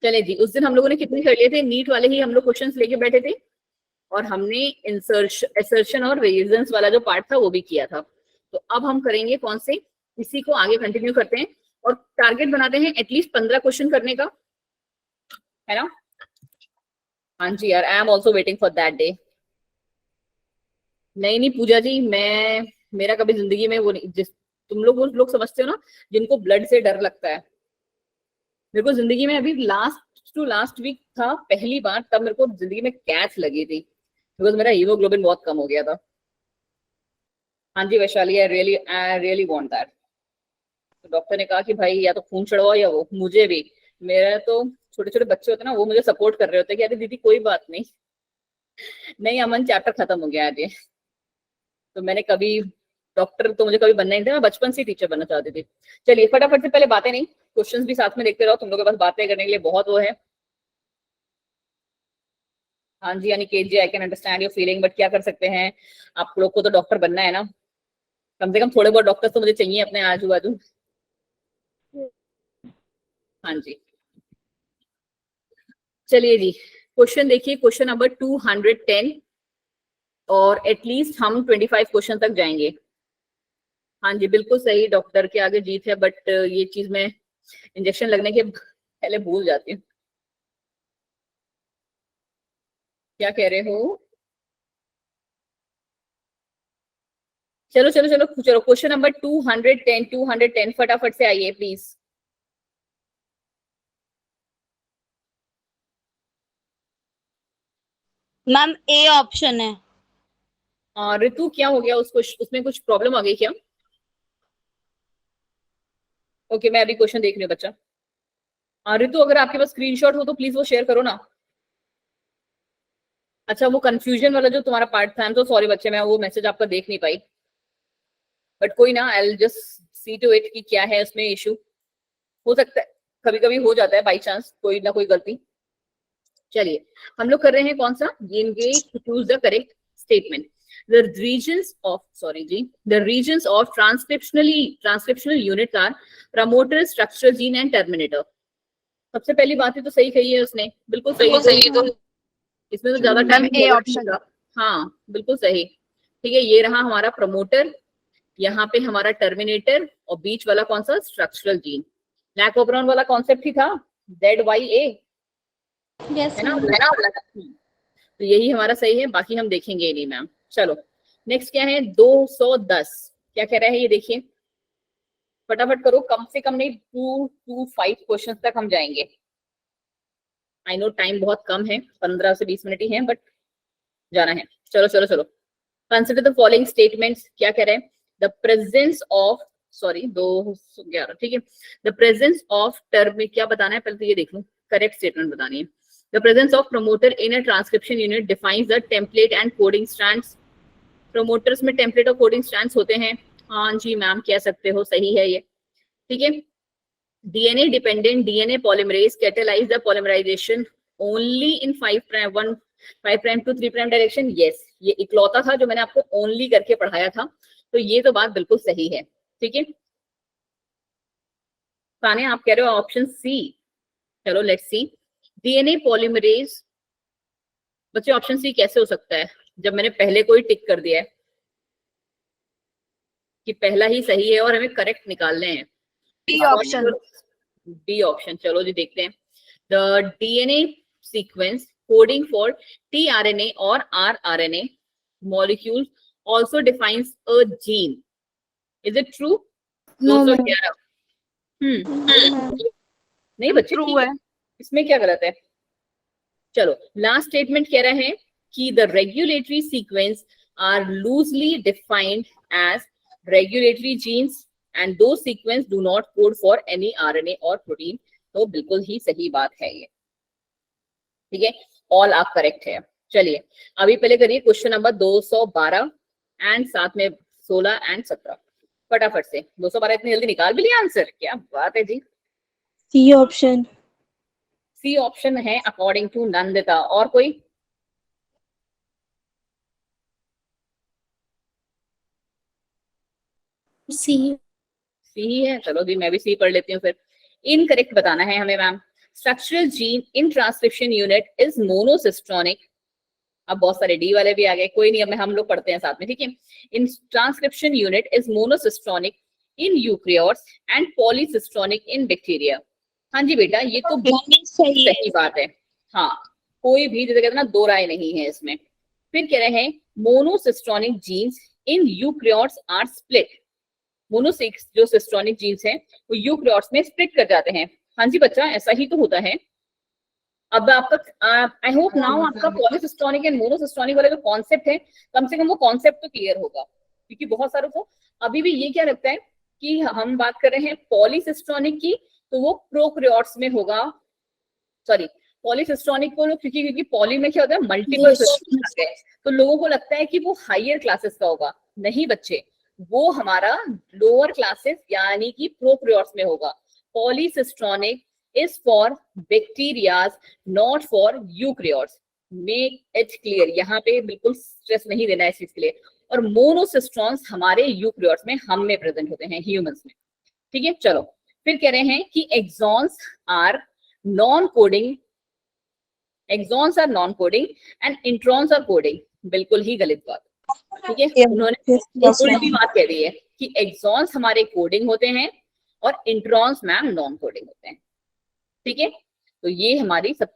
चले जी, उस दिन हम लोगों ने कितने कर लिए थे, नीट वाले ही हम लोग क्वेश्चंस लेके बैठे थे और हमने इंसर्शन और रेजनेंस वाला जो पार्ट था वो भी किया था। तो अब हम करेंगे कौन से, इसी को आगे कंटिन्यू करते हैं और टारगेट बनाते हैं एटलीस्ट 15 क्वेश्चन करने का, है ना। हाँ जी यार, I am also waiting for that day. नहीं पूजा जी, मेरा कभी जिंदगी में वो नहीं, जिस तुम लोग समझते हो ना जिनको ब्लड से डर लगता है, मेरे को जिंदगी में अभी लास्ट वीक था पहली बार, तब मेरे को जिंदगी में कैच लगी थी, बिकॉज मेरा हीमोग्लोबिन बहुत कम हो गया था। हाँ जी Vaishali, I really want that. तो डॉक्टर ने कहा कि भाई या तो खून चढ़वाओ या वो, मुझे भी, मेरा तो छोटे छोटे बच्चे होते ना वो मुझे सपोर्ट कर रहे होते कि अरे दीदी कोई बात नहीं, नहीं अमन चैप्टर खत्म हो गया आज ये। तो मैंने कभी डॉक्टर तो मुझे कभी बनना नहीं था, मैं बचपन से टीचर बनना चाहती थी। चलिए फटाफट से पहले बातें नहीं, क्वेश्चंस भी साथ में देखते रहो, तुम लोगों के पास बातें करने के लिए बहुत वो है। हाँ जी Aniket ji, I can understand your feeling, but क्या कर सकते हैं, आप लोग को तो डॉक्टर बनना है ना, कम से कम थोड़े बहुत डॉक्टर्स तो मुझे चाहिए अपने आजू बाजू। हाँ जी चलिए जी, क्वेश्चन देखिए, क्वेश्चन नंबर 210 और एटलीस्ट हम 25 क्वेश्चन तक जाएंगे। हाँ जी बिल्कुल सही, डॉक्टर के आगे जीत है, बट ये चीज मैं इंजेक्शन लगने के पहले भूल जाती हूँ। क्या कह रहे हो? चलो चलो चलो चलो, क्वेश्चन नंबर 210 फटाफट से आइए प्लीज। मैम ए ऑप्शन है। ऋतु क्या हो गया उसको, उसमें कुछ प्रॉब्लम आ गई क्या? ओके मैं अभी क्वेश्चन देख रही हूँ बच्चा। ऋतु अगर आपके पास स्क्रीनशॉट हो तो प्लीज वो शेयर करो ना। अच्छा वो कंफ्यूजन वाला जो तुम्हारा पार्ट था, आई एम सो सॉरी बच्चे, मैं वो मैसेज आपका देख नहीं पाई, बट कोई ना, I will just see to it कि क्या है उसमें इशू। हो सकता है कभी कभी हो जाता है बाई चांस, कोई ना कोई गलती। चलिए हम लोग कर रहे हैं कौन सा, choose the correct statement. The regions of transcriptional units are promoter, structural gene and terminator. सबसे पहली बात है तो सही कही है उसने, बिल्कुल सही तो इसमें तो ज्यादा टाइम ए ऑप्शन। हाँ बिल्कुल सही, ठीक है। ये रहा हमारा प्रमोटर, यहाँ पे हमारा टर्मिनेटर और बीच वाला कौन सा, स्ट्रक्चरल जीन। लैक ओब्राउन वाला कॉन्सेप्ट ही था, ZYA Yes, है ना। तो यही हमारा सही है, बाकी हम देखेंगे नहीं मैम। चलो नेक्स्ट क्या है 210, क्या कह रहा है ये देखिए, फटाफट करो, कम से कम नहीं 2 to 5 क्वेश्चन तक हम जाएंगे। आई नो टाइम बहुत कम है, 15 से 20 मिनट ही है, बट जाना है। चलो चलो चलो, कंसिडर द फॉलोइंग स्टेटमेंट्स, क्या कह रहे हैं, द प्रेजेंस ऑफ, सॉरी 211, ठीक है, द प्रेजेंस ऑफ टर्म में क्या बताना है, पहले तो ये देख लूं, करेक्ट स्टेटमेंट बतानी है। The presence of promoter in a transcription unit defines the template and coding stands. Promoters में टेम्पलेट और कोडिंग स्टैंड्स होते हैं, हाँ जी मैम कह सकते हो, सही है ये, ठीक है। DNA dependent DNA polymerase catalyze the polymerization only in 5 prime to 3 prime direction, yes, ये इकलौता था जो मैंने आपको only करके पढ़ाया था, तो ये तो बात बिल्कुल सही है, ठीक है। ताने आप कह रहे हो ऑप्शन सी, चलो लेट्स सी, DNA polymerase, बच्चे ऑप्शन सी कैसे हो सकता है जब मैंने पहले को ही टिक कर दिया है कि पहला ही सही है और हमें करेक्ट निकालने हैं। बी ऑप्शन, बी ऑप्शन, चलो जी देखते हैं। The DNA sequence coding for tRNA और rRNA molecule also defines a gene, is it true? No, 211, नहीं बच्चे ट्रू ठीक है। है, इसमें क्या गलत है। चलो लास्ट स्टेटमेंट कह रहे हैं कि the regulatory sequence are loosely defined as regulatory genes and those sequence do not code for any RNA और प्रोटीन, तो बिल्कुल ही सही बात है ये, ठीक है, ऑल आर करेक्ट है। चलिए अभी पहले करिए क्वेश्चन नंबर 212 एंड साथ में 16 एंड 17, फटाफट से 212 इतनी जल्दी निकाल भी लिया आंसर, क्या बात है जी। सी ऑप्शन, सी ऑप्शन है अकॉर्डिंग टू नंदिता, और कोई? सी, सी है, चलो जी मैं भी सी पढ़ लेती हूँ फिर। इनकरेक्ट बताना है हमें ma'am. Structural gene in transcription unit is monocistronic, अब बहुत सारे डी वाले भी आ गए, कोई नहीं, अब हम लोग पढ़ते हैं साथ में, ठीक है। In transcription unit is monocistronic in eukaryotes and पॉलीसिस्टोनिक in bacteria. हाँ जी बेटा, ये तो सही बात है, हाँ कोई भी जैसे कहते हैं ना दो राय नहीं है इसमें। फिर कह रहे हैं monocistronic genes in eukaryotes are split, मोनोसिक्स जो सिस्टोनिक जीन्स हैं वो यूकैरियोट्स में स्प्लिट कर जाते हैं। हाँ जी बच्चा, ऐसा ही तो होता है। अब आपका आई होप नाउ आपका पॉलीसिस्टोनिक एंड मोनोसिस्टोनिक वाला जो कॉन्सेप्ट है, कम से कम वो कॉन्सेप्ट तो क्लियर होगा, क्योंकि बहुत सारों को अभी भी ये क्या लगता है कि हम बात कर रहे हैं पॉलीसिस्टोनिक की, तो वो प्रोकैरियोट्स में होगा, सॉरी पॉलीसिस्टोनिक को लोग क्योंकि पॉली में क्या होता है मल्टीपल सिस्टम, तो लोगों को लगता है कि वो हायर क्लासेस का होगा। नहीं बच्चे, वो हमारा लोअर क्लासेस यानी कि प्रोकैरियोट्स में होगा। पॉलीसिस्टोनिक is for bacterias not for eukaryotes, make it clear, यहाँ पे बिल्कुल स्ट्रेस नहीं देना है इस चीज के लिए। और मोनोसिस्टोन्स हमारे यूकैरियोट्स में हम में प्रेजेंट होते हैं, ह्यूमंस में, ठीक है। चलो फिर कह रहे हैं कि exons are non coding, exons are non coding and introns are coding, बिल्कुल ही गलत बात, ठीक है। उन्होंने उल्टी बात कह दी है कि एक्सॉन्स हमारे कोडिंग होते हैं और इंट्रॉन्स मैम नॉन कोडिंग होते हैं, ठीक है। तो ये हमारी सब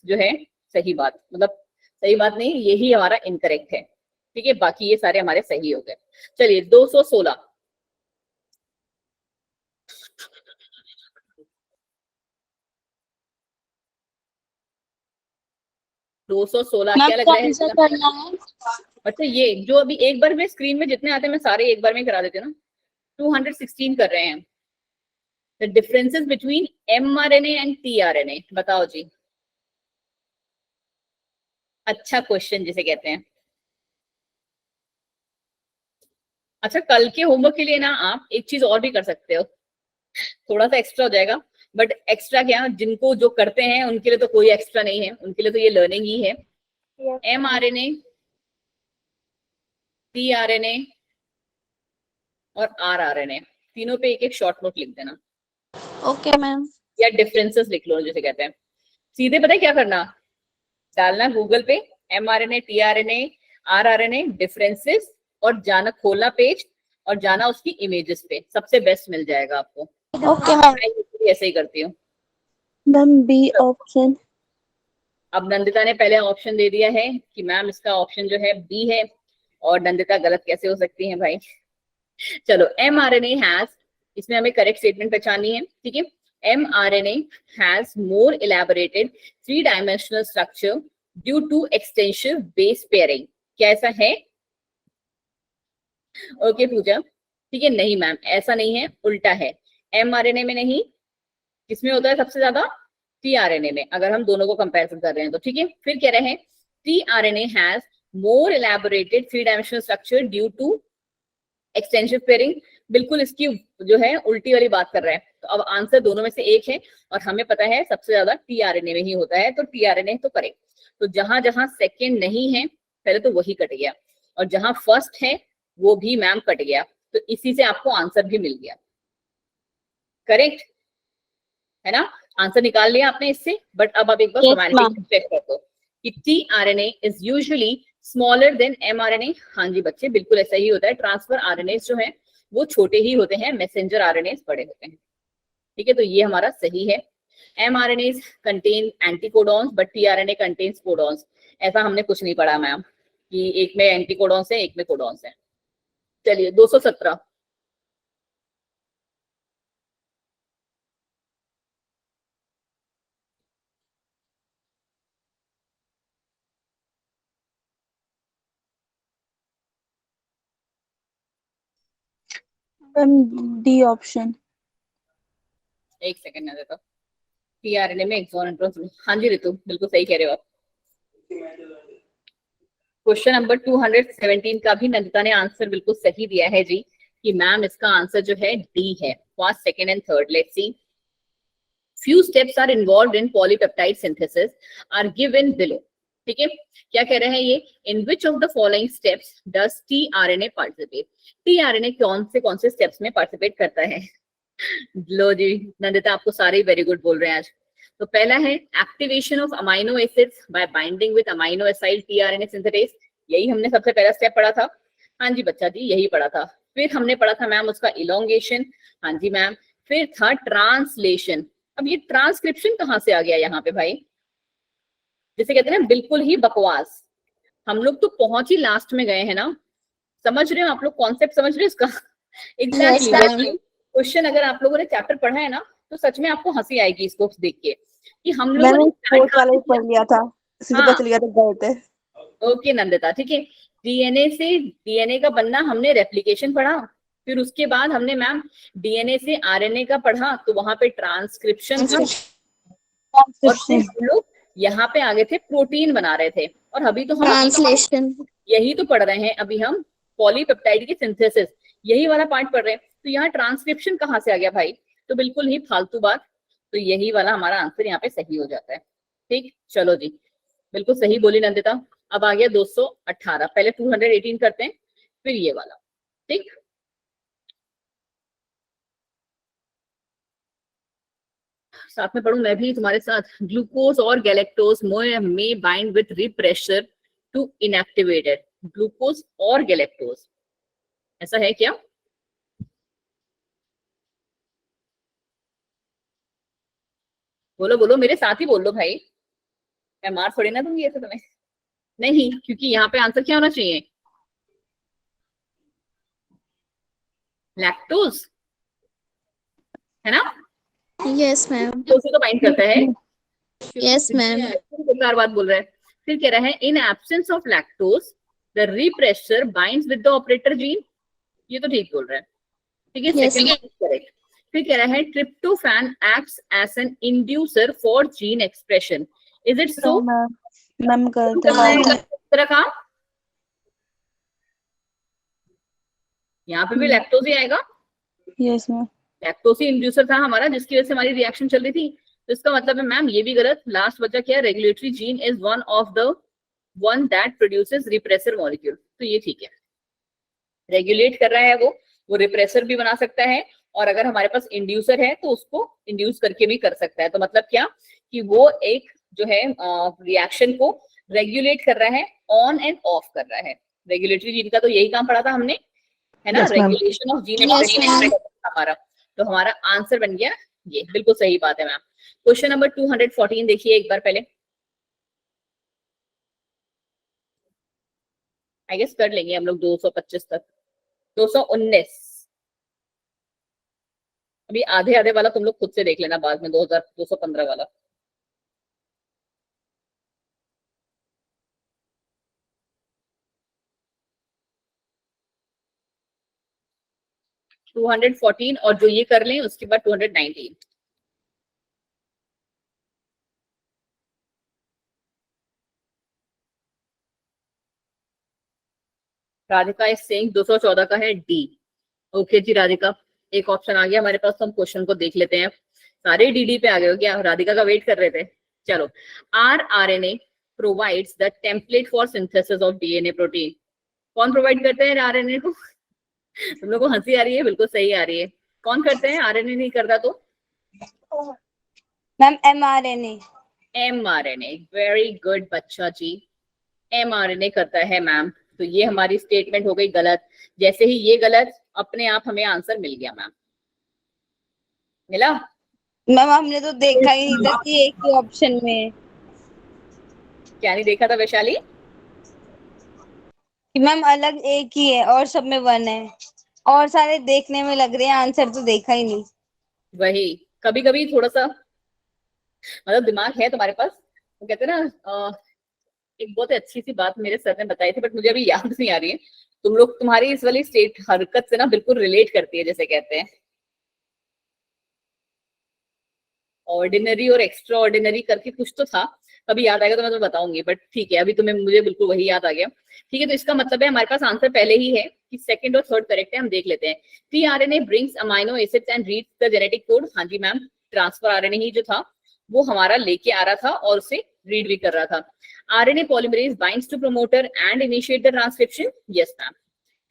जो है सही बात, मतलब सही बात नहीं, यही हमारा इनकरेक्ट है, ठीक है, बाकी ये सारे हमारे सही हो गए। चलिए 216, क्या लग रहा है अच्छा, ये जो अभी एक बार में स्क्रीन में जितने आते हैं मैं सारे एक बार में करा देती हूँ ना। 216 कर रहे हैं, The differences between mRNA and tRNA, बताओ जी। अच्छा क्वेश्चन जिसे कहते हैं। अच्छा कल के होमवर्क के लिए ना आप एक चीज और भी कर सकते हो, थोड़ा सा एक्स्ट्रा हो जाएगा, बट एक्स्ट्रा क्या, जिनको जो करते हैं उनके लिए तो कोई एक्स्ट्रा नहीं है, उनके लिए तो ये लर्निंग ही है। mRNA, tRNA और rRNA, तीनों पे एक एक शॉर्ट नोट लिख देना। Okay ma'am. या डिफरेंसेस लिख लो जिसे कहते हैं। सीधे पता है क्या करना, डालना गूगल पे mRNA, tRNA, rRNA डिफरेंसेस और जाना खोलना पेज और जाना उसकी इमेजेस पे, सबसे बेस्ट मिल जाएगा आपको। Okay ma'am. मैं ऐसे ही करती हूँ। मैम बी ऑप्शन, अब नंदिता ने पहले ऑप्शन दे दिया है कि मैम इसका ऑप्शन जो है बी है, और नंदिता गलत कैसे हो सकती है भाई? चलो, mRNA हैज, इसमें हमें करेक्ट स्टेटमेंट पहचाननी है, ठीक है। mRNA has more elaborated 3-dimensional structure due to extensive base pairing. क्या ऐसा है? ओके पूजा, ठीक है। नहीं मैम, ऐसा नहीं है, उल्टा है। mRNA में नहीं, किसमें होता है सबसे ज्यादा? tRNA में, अगर हम दोनों को कंपैरिजन कर रहे हैं तो, ठीक है। फिर कह रहे हैं tRNA has more elaborated 3-dimensional structure due to extensive pairing. बिल्कुल इसकी जो है उल्टी वाली बात कर रहे हैं। तो अब आंसर दोनों में से एक है, और हमें पता है सबसे ज्यादा tRNA में ही होता है, तो tRNA तो करेक्ट। तो जहां जहां सेकंड नहीं है पहले तो वही कट गया, और जहां फर्स्ट है वो भी मैम कट गया, तो इसी से आपको आंसर भी मिल गया। करेक्ट है ना? आंसर निकाल लिया आपने इससे। बट अब आप एक बार Yes, फॉर्मेलिटी चेक कर दो कि tRNA is usually smaller than mRNA। हाँ जी बच्चे, बिल्कुल ऐसा ही होता है। ट्रांसफर आरएनए जो है वो छोटे ही होते हैं, मैसेंजर आरएनए बड़े होते हैं, ठीक है। तो ये हमारा सही है। mRNA contain anticodons but tRNA contains codons. ऐसा हमने कुछ नहीं पढ़ा मैम कि एक में एंटीकोडॉन्स है एक में कोडॉन्स है। चलिए 217। Ma'am D option. एक सेकंड ना देता, tRNA में एक्सॉन इंट्रोन। हाँ जी रितु, बिल्कुल सही कह रहे हो आप। क्वेश्चन नंबर 217 का भी नंदिता ने आंसर बिल्कुल सही दिया है जी, कि मैम इसका आंसर जो है डी है, first, second and third. Let's see, few steps are involved in polypeptide synthesis are given below। ठीक है, क्या कह रहे हैं ये? in which of the following steps does tRNA participate? tRNA कौन से steps में participate करता है? लो जी नंदिता, आपको सारे वेरी गुड बोल रहे हैं आज। तो पहला है activation of amino acids bye binding with amino acyl tRNA synthetase. यही हमने सबसे पहला स्टेप पढ़ा था। हाँ जी बच्चा जी, यही पढ़ा था। फिर हमने पढ़ा था मैम उसका इलोंगेशन। हाँ जी मैम। फिर था ट्रांसलेशन। अब ये ट्रांसक्रिप्शन कहाँ से आ गया यहाँ पे भाई? जिसे कहते हैं ना बिल्कुल ही बकवास। हम लोग तो पहुंच ही लास्ट में गए हैं ना। समझ रहे हो आप लोग? कॉन्सेप्ट समझ रहे हो इसका? एग्जैक्टली। क्वेश्चन अगर आप लोगों ने चैप्टर पढ़ा है ना तो सच में आपको हंसी आएगी इसको देख के, कि हम लोगों मैंने ने स्पोर्ट वाला ही पढ़ लिया था, इसलिए पता हाँ। चल गया था गए थे। ओके नंदिता, ठीक है। डीएनए से डीएनए का बनना हमने रेप्लिकेशन पढ़ा, फिर उसके बाद हमने मैम डीएनए से आरएनए का पढ़ा, तो वहां पे ट्रांसक्रिप्शन था, और फिर हम लोग यहाँ पे आगे थे प्रोटीन बना रहे थे, और अभी तो हम ट्रांसलेशन। यही तो पढ़ रहे हैं अभी हम, पॉलीपेप्टाइड की सिंथेसिस, यही वाला पार्ट पढ़ रहे हैं। तो यहाँ ट्रांसक्रिप्शन कहाँ से आ गया भाई? तो बिल्कुल ही फालतू बात। तो यही वाला हमारा आंसर यहाँ पे सही हो जाता है। ठीक, चलो जी, बिल्कुल सही बोली नंदिता। अब आ गया 218। पहले 218 करते हैं, फिर ये वाला। ठीक, साथ में पढ़ूं मैं भी तुम्हारे साथ। ग्लूकोज और गैलेक्टोज में bind with repressor to inactivated. Glucose और गैलेक्टोज, ऐसा है क्या? बोलो बोलो, मेरे साथ ही बोल लो भाई, मैं मार थोड़ी ना दूंगी ऐसे तुम्हें। नहीं, क्योंकि यहाँ पे आंसर क्या होना चाहिए? लैक्टोज, है ना? Yes ma'am. तो उसे तो बाइंड करता है। Yes ma'am. बेकार बात बोल रहा है। फिर कह रहा है in absence of lactose the refresher binds with the operator gene. ये तो ठीक बोल रहा है, ठीक है, सेकंड करेक्ट। फिर कह रहा है tryptophan acts as an inducer for gene expression. Is it so? Ma'am गलत है। तरह काम यहाँ पे भी लैक्टोज ही आएगा। Yes ma'am. लैक्टोज ही इंड्यूसर था हमारा, जिसकी वजह से हमारी रिएक्शन चल रही थी। तो इसका मतलब है मैम ये भी गलत। लास्ट बचा क्या? Regulatory gene is one that produces repressor molecule. तो ये ठीक है, रेगुलेट कर रहा है वो रिप्रेसर भी बना सकता है, और अगर हमारे पास इंड्यूसर है तो उसको इंड्यूस करके भी कर सकता है। तो मतलब क्या कि वो एक जो है रिएक्शन को रेगुलेट कर रहा है, ऑन एंड ऑफ कर रहा है। रेगुलेटरी जीन का तो यही काम पढ़ा था हमने, है ना? रेगुलेशन ऑफ जीन एक्सप्रेशन हमारा। तो हमारा आंसर बन गया ये, बिल्कुल सही बात है मैम। क्वेश्चन नंबर 214 देखिए एक बार पहले। आई गेस कर लेंगे हम लोग 225 तक। 219 अभी आधे आधे वाला तुम लोग खुद से देख लेना बाद में, 2215 वाला। टू 214 और जो ये कर लें उसके बाद 219। राधिका इज सेइंग 214 का है डी। ओके जी राधिका, एक ऑप्शन आ गया हमारे पास, तो हम क्वेश्चन को देख लेते हैं। सारे डीडी पे आ गए हो क्या? राधिका का वेट कर रहे थे। चलो, rRNA provides the template for synthesis of DNA protein. कौन प्रोवाइड करते हैं आरएनए को? तुम लोग को हंसी आ रही है? बिल्कुल सही आ रही है। कौन करते हैं? आरएनए नहीं करता तो ma'am mRNA। MRNA. Very good बच्चा जी, एमआरएनए करता है मैम। तो ये हमारी स्टेटमेंट हो गई गलत। जैसे ही ये गलत, अपने आप हमें आंसर मिल गया मैम। मिला? मैम हमने तो देखा ही नहीं था कि एक ही ऑप्शन में है। क्या नहीं देखा था वैशाली? कि मैम अलग एक ही है और सब में 1 है, और सारे देखने में लग रहे हैं, आंसर तो देखा ही नहीं। वही, कभी कभी थोड़ा सा मतलब दिमाग है तुम्हारे पास। वो कहते हैं ना, एक बहुत अच्छी सी बात मेरे सर ने बताई थी, बट मुझे अभी याद नहीं आ रही है। तुम लोग, तुम्हारी इस वाली स्टेट हरकत से ना बिल्कुल रिलेट करती है, जैसे कहते हैं ऑर्डिनरी और एक्स्ट्रा ऑर्डिनरी करके कुछ तो था। कभी याद आएगा तो मैं तुम्हें बताऊंगी, बट ठीक है, अभी तुम्हें मुझे बिल्कुल वही याद आ गया। ठीक है, तो इसका मतलब है हमारे पास आंसर पहले ही है कि सेकंड और थर्ड करेक्ट है। हम देख लेते हैं। TRNA brings amino acids and reads the genetic code. हाँ जी मैम, ट्रांसफर आरएनए ही जो था वो हमारा लेके आ रहा था और उसे रीड भी कर रहा था। RNA polymerase binds to promoter and initiate the transcription. Yes ma'am,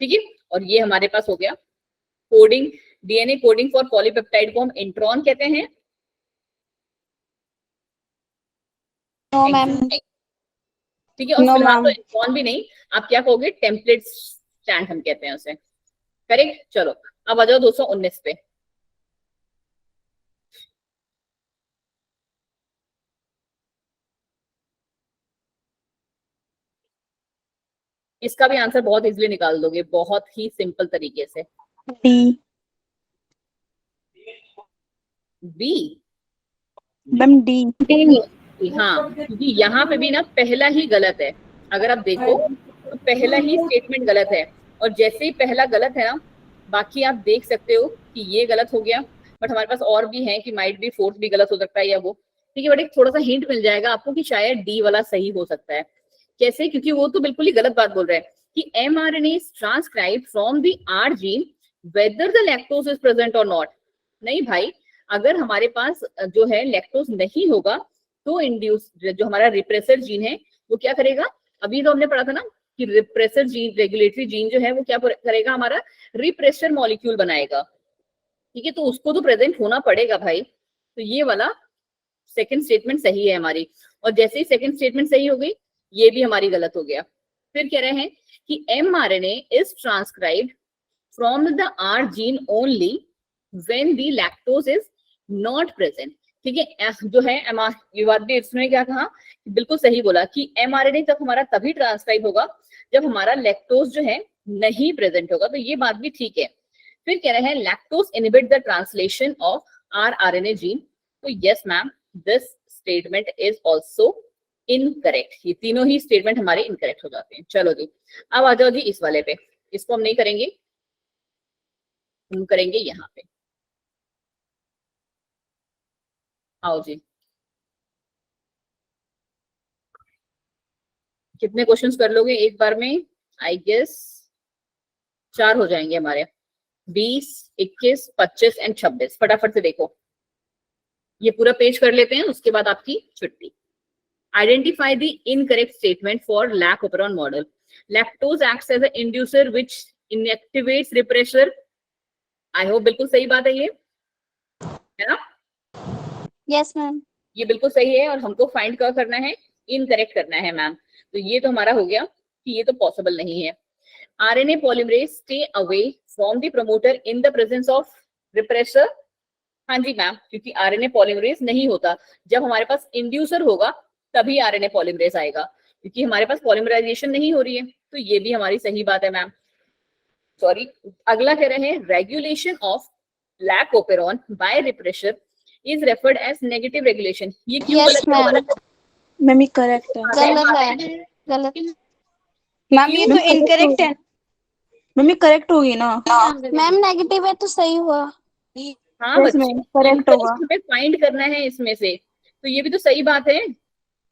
ठीक है। और ये हमारे पास हो गया coding, DNA coding for polypeptide को हम इंट्रॉन कहते हैं। No ma'am. ठीक है, और No, फिलहाल तो ma'am. इंट्रॉन भी नहीं, आप क्या कहोगे? टेम्पलेट स्टैंड हम कहते हैं उसे। करेक्ट। चलो, अब आ जाओ 219 पे। इसका भी आंसर बहुत इजीली निकाल दोगे, बहुत ही सिंपल तरीके से। डी। बी? Ma'am D. हाँ, क्योंकि यहाँ पे भी ना पहला ही गलत है। अगर आप देखो तो पहला ही स्टेटमेंट गलत है, और जैसे ही पहला गलत है ना, बाकी आप देख सकते हो कि ये गलत हो गया। बट हमारे पास और भी है कि माइट भी फोर्थ भी गलत हो सकता है या वो। ठीक है, बट एक थोड़ा सा हिंट मिल जाएगा आपको कि शायद डी वाला सही हो सकता है। कैसे? क्योंकि वो तो बिल्कुल ही गलत बात बोल रहा है कि mRNA is transcribed from the R gene whether the lactose is present or not। नहीं भाई, अगर हमारे पास जो है लैक्टोज नहीं होगा तो इंड्यूस जो हमारा रिप्रेसर जीन है वो क्या करेगा? अभी तो हमने पढ़ा था ना कि रिप्रेसर जीन, रेगुलेटरी जीन जो है वो क्या करेगा? हमारा रिप्रेसर मॉलिक्यूल बनाएगा। ठीक है, तो उसको तो प्रेजेंट होना पड़ेगा भाई। तो ये वाला सेकंड स्टेटमेंट सही है हमारी। और जैसे ही सेकंड स्टेटमेंट सही हो गई, ये भी हमारी गलत हो गया। फिर कह रहे हैं कि mRNA is transcribed from the R gene only when the lactose is not present. ठीक है, जो है ये बात भी इसने क्या कहा, बिल्कुल सही बोला कि mRNA तक हमारा तभी ट्रांसक्राइब होगा जब हमारा लैक्टोज जो है नहीं प्रेजेंट होगा। तो ये बात भी ठीक है। फिर कह रहे हैं lactose inhibit the translation of rRNA gene. तो yes ma'am, this statement is also incorrect. ये तीनों ही स्टेटमेंट हमारे इनकरेक्ट हो जाते हैं। चलो जी, अब आ जाओ जी इस वाले पे। इसको हम नहीं करेंगे, हम करेंगे यहाँ पे। आओ जी, कितने क्वेश्चंस कर लोगे एक बार में? आई गेस 4 हो जाएंगे हमारे। 20, 21, 25 एंड 26। फटाफट से देखो, ये पूरा पेज कर लेते हैं, उसके बाद आपकी छुट्टी। Identify the incorrect statement for lac operon model. Lactose acts as an inducer which inactivates repressor. I hope बिल्कुल सही बात है ये, है ना? Yes ma'am. ये बिल्कुल सही है, और हमको फाइंड क्या करना है? इनकरेक्ट करना है मैम। तो ये तो हमारा हो गया कि ये तो पॉसिबल नहीं है। RNA polymerase stay away from the promoter in the presence of repressor। हाँ जी मैम, क्योंकि RNA polymerase नहीं होता। जब हमारे पास इंड्यूसर होगा तभी RNA polymerase आएगा, क्योंकि हमारे पास पॉलीमराइजेशन नहीं हो रही है तो ये भी हमारी सही बात है मैम। सॉरी, अगला कह रहे हैं regulation of lac operon by repressor is referred as negative regulation. ये क्यों Yes, गलत ma'am. है? मैम ये करेक्ट है। गलत है, गलत। मैम ये तो इनकरेक्ट है। मैम ये करेक्ट होगी ना? मैम नेगेटिव है तो सही हुआ। हाँ Yes, बच्चे, ma'am, correct होगा। हमें फाइंड करना है इसमें से, तो ये भी तो सही बात है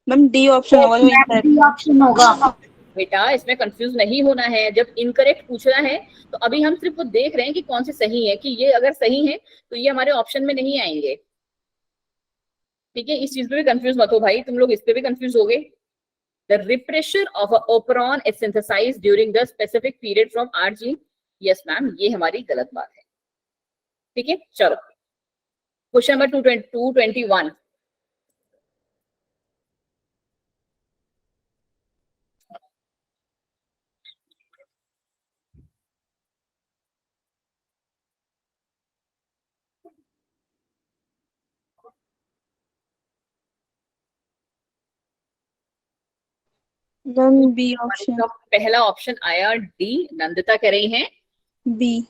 मैम डी ऑप्शन होगा जो इनकरेक्ट ऑप्शन होगा। बेटा। इसमें कंफ्यूज नहीं होना है। जब इनकरेक्ट पूछना है तो अभी हम सिर्फ वो देख रहे हैं कि कौन से सही है, कि ये अगर सही है तो ये हमारे ऑप्शन में नहीं आएंगे। ठीक है, इस चीज पे भी कंफ्यूज मत हो भाई, तुम लोग इस पे भी कंफ्यूज हो गए। The repressor of a operon is synthesized during the specific period from our gene. Yes ma'am, ये हमारी गलत बात है। ठीक है, चलो question number 221। Ma'am B option. तो पहला ऑप्शन आया डी, नंदिता कह रही हैं बी।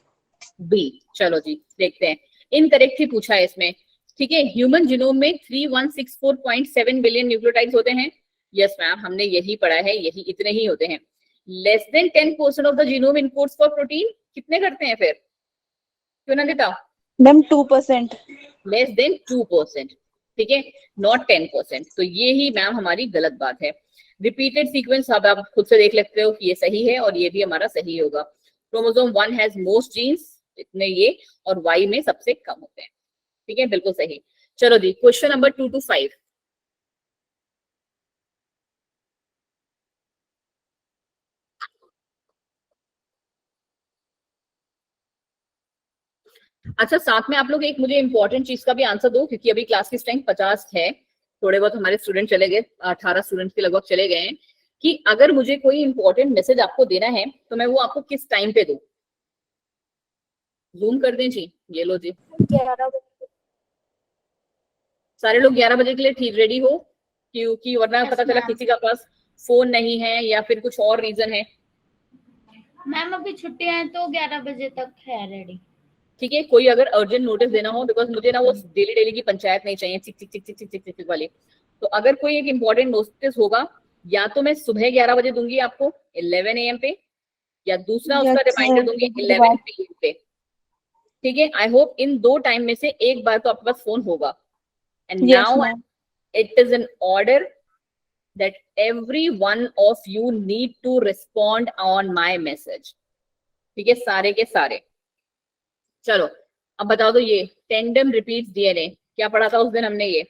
बी। चलो जी देखते हैं, इनकरेक्ट ही पूछा है इसमें। ठीक है, ह्यूमन जीनोम में 3164.7 बिलियन न्यूक्लियोटाइड्स होते हैं। यस मैम, हमने यही पढ़ा है, यही इतने ही होते हैं। Less than 10% of the genome encodes for protein, कितने करते हैं फिर? क्यों नंदिता? मैम 2%। Less than 2%। ठीक है, नॉट 10%। तो ये ही मैम हमारी गलत बात है। रिपीटेड सीक्वेंस अब आप खुद से देख लेते हो कि ये सही है और ये भी हमारा सही होगा। क्रोमोसोम 1 हैज मोस्ट जीन्स, इतने ये, और वाई में सबसे कम होते हैं। ठीक है, बिल्कुल सही। चलो जी क्वेश्चन नंबर 225। अच्छा, साथ में आप लोग एक मुझे इंपॉर्टेंट चीज का भी आंसर दो, क्योंकि अभी क्लास की स्ट्रेंथ 50 है, थोड़े बहुत हमारे स्टूडेंट चले गए, 18 स्टूडेंट्स के लगभग चले गए हैं, कि अगर मुझे कोई इंपॉर्टेंट मैसेज आपको देना है तो मैं वो आपको किस टाइम पे दूं? जूम कर दें जी, ये लो जी। 11 बजे। सारे लोग 11 बजे के लिए ठीक रेडी हो, क्योंकि वरना पता चला किसी का पास फोन नहीं है या फिर कुछ और रीजन है। मैम अभी छुट्टियां हैं तो 11 बजे तक है रेडी। ठीक है, कोई अगर अर्जेंट नोटिस देना हो, बिकॉज मुझे ना वो डेली डेली की पंचायत नहीं चाहिए, चिक चिक चिक चिक चिक चिक चिक वाली। तो अगर कोई एक इंपॉर्टेंट नोटिस होगा, या तो मैं सुबह 11 बजे दूंगी आपको 11 AM पे, या दूसरा उसका रिमाइंडर दूंगी 11 PM पे। ठीक है, आई होप इन दो टाइम में से एक बार तो आपके पास फोन होगा। And now it is an order that every one of you need to respond on my message. ठीक है, सारे के सारे। चलो अब बताओ तो, ये टेंडम रिपीट्स डीएनए क्या पढ़ा था उस दिन हमने? ये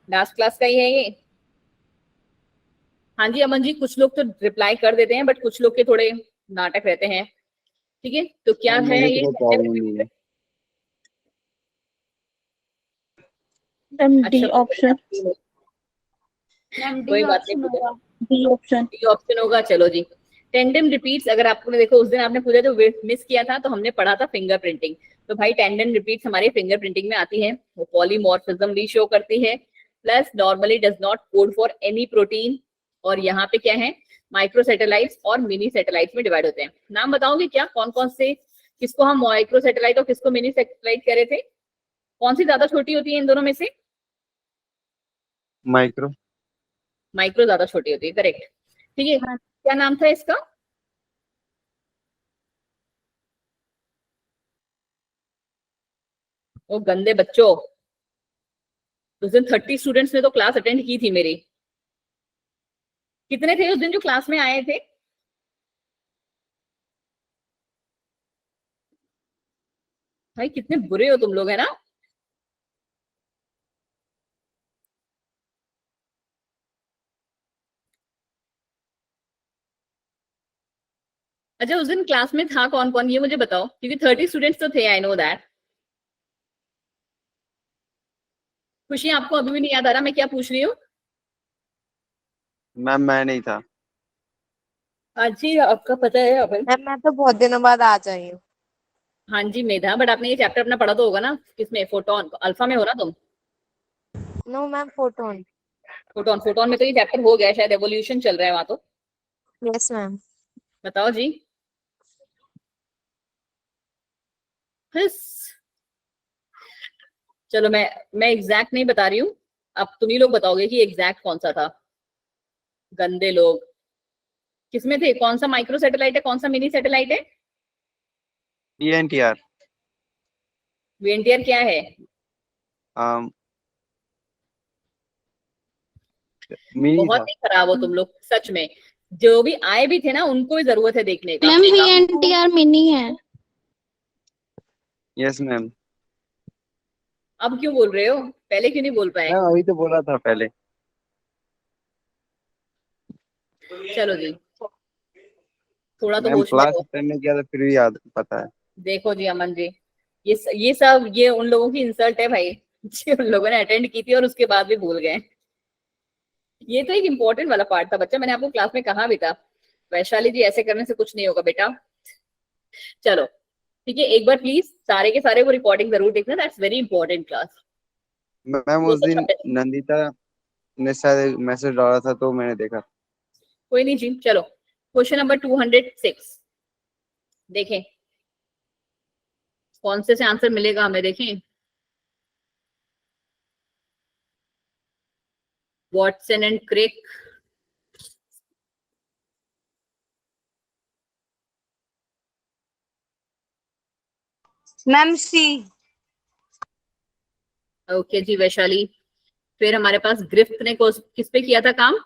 लास्ट क्लास का ही है ये। हाँ जी अमन जी, कुछ लोग तो रिप्लाई कर देते हैं बट कुछ लोग के थोड़े नाटक रहते हैं। ठीक है, तो क्या है ये? D option. कोई बात नहीं, डी ऑप्शन। डी ऑप्शन होगा। चलो जी, टेंडम रिपीट्स, अगर आपने देखो उस दिन आपने पूछा जो मिस किया था, तो हमने पढ़ा था फिंगरप्रिंटिंग। तो भाई टेंडम रिपीट्स हमारे फिंगरप्रिंटिंग में आती है, वो पॉलीमॉर्फिज्म भी शो करती है, plus normally does not code for any protein. और यहाँ पे क्या है, माइक्रोसैटेलाइट्स और मिनी सैटेलाइट्स में डिवाइड होते हैं। नाम बताओगे क्या, कौन कौन से, किसको हम माइक्रोसैटेलाइट और किसको मिनी सैटेलाइट कह रहे थे? कौन सी ज्यादा छोटी होती है इन दोनों में से? माइक्रो। माइक्रो ज्यादा छोटी होती है, करेक्ट। ठीक है, क्या नाम था इसका? वो गंदे बच्चों, उस दिन 30 स्टूडेंट्स ने तो क्लास अटेंड की थी मेरी। कितने थे उस दिन जो क्लास में आए थे? भाई कितने बुरे हो तुम लोग, है ना? अच्छा, उस दिन क्लास में था कौन कौन, ये मुझे बताओ, क्योंकि 30 स्टूडेंट्स तो थे, आई नो दैट। खुशी, आपको अभी भी नहीं याद आ रहा मैं क्या पूछ रही हूँ? मैम मैं नहीं था। जी आपका पता है अभी? मैम मैं तो बहुत दिनों बाद आ जाई हूँ। हाँ जी मेधा, बट आपने ये चैप्टर अपना पढ़ा तो होगा ना, किसमें? फोटोन, अल्फा में हो ना तुम? No ma'am photon. फोटोन में तो ये चैप्टर हो गया शायद, एवोल्यूशन चल रहा है वहां तो। Yes ma'am. बताओ जी। बस चलो, मैं एग्जैक्ट नहीं बता रही हूँ, अब तुम ही लोग बताओगे कि एग्जैक्ट कौन सा था। गंदे लोग। किसमें थे? कौन सा माइक्रो सैटेलाइट है, कौन सा मिनी सैटेलाइट है? VNTR। वीएनटीआर क्या है? मिनी बहुत था। ही खराब हो तुम लोग सच में। जो भी आए भी थे ना, उनको भी जरूरत है देखने का। मैम VNTR मिनी है। Yes ma'am. अब क्यों बोल रहे हो? पहले क्यों नहीं बोल पाए? मैं वही तो बोला था पहले। चलो जी, थोड़ा तो मैम होश में क्लास रहो। अटेंड नहीं किया था फिर भी याद पता है। देखो जी अमन जी, ये सब ये उन लोगों की इंसल्ट है भाई जी, उन लोगों ने अटेंड की थी और उसके बाद भी भूल गए। ये तो एक इम्पोर्टेंट वाला पार्ट था बच्चा, मैंने आपको क्लास में कहा भी था। वैशाली जी, ऐसे करने से कुछ नहीं होगा बेटा। चलो ठीक है, एक बार प्लीज सारे के सारे वो रिकॉर्डिंग जरूर देखना, that's very important class. Ma'am उस दिन नंदिता ने शायद मैसेज डाला था तो मैंने देखा। कोई नहीं जी, चलो क्वेश्चन नंबर 206 देखें, कौन से आंसर मिलेगा हमें, देखें। Watson and Crick. Ma'am C. Okay ji Vaishali. फिर हमारे पास ग्रिफ्थ ने किस पे किया था काम?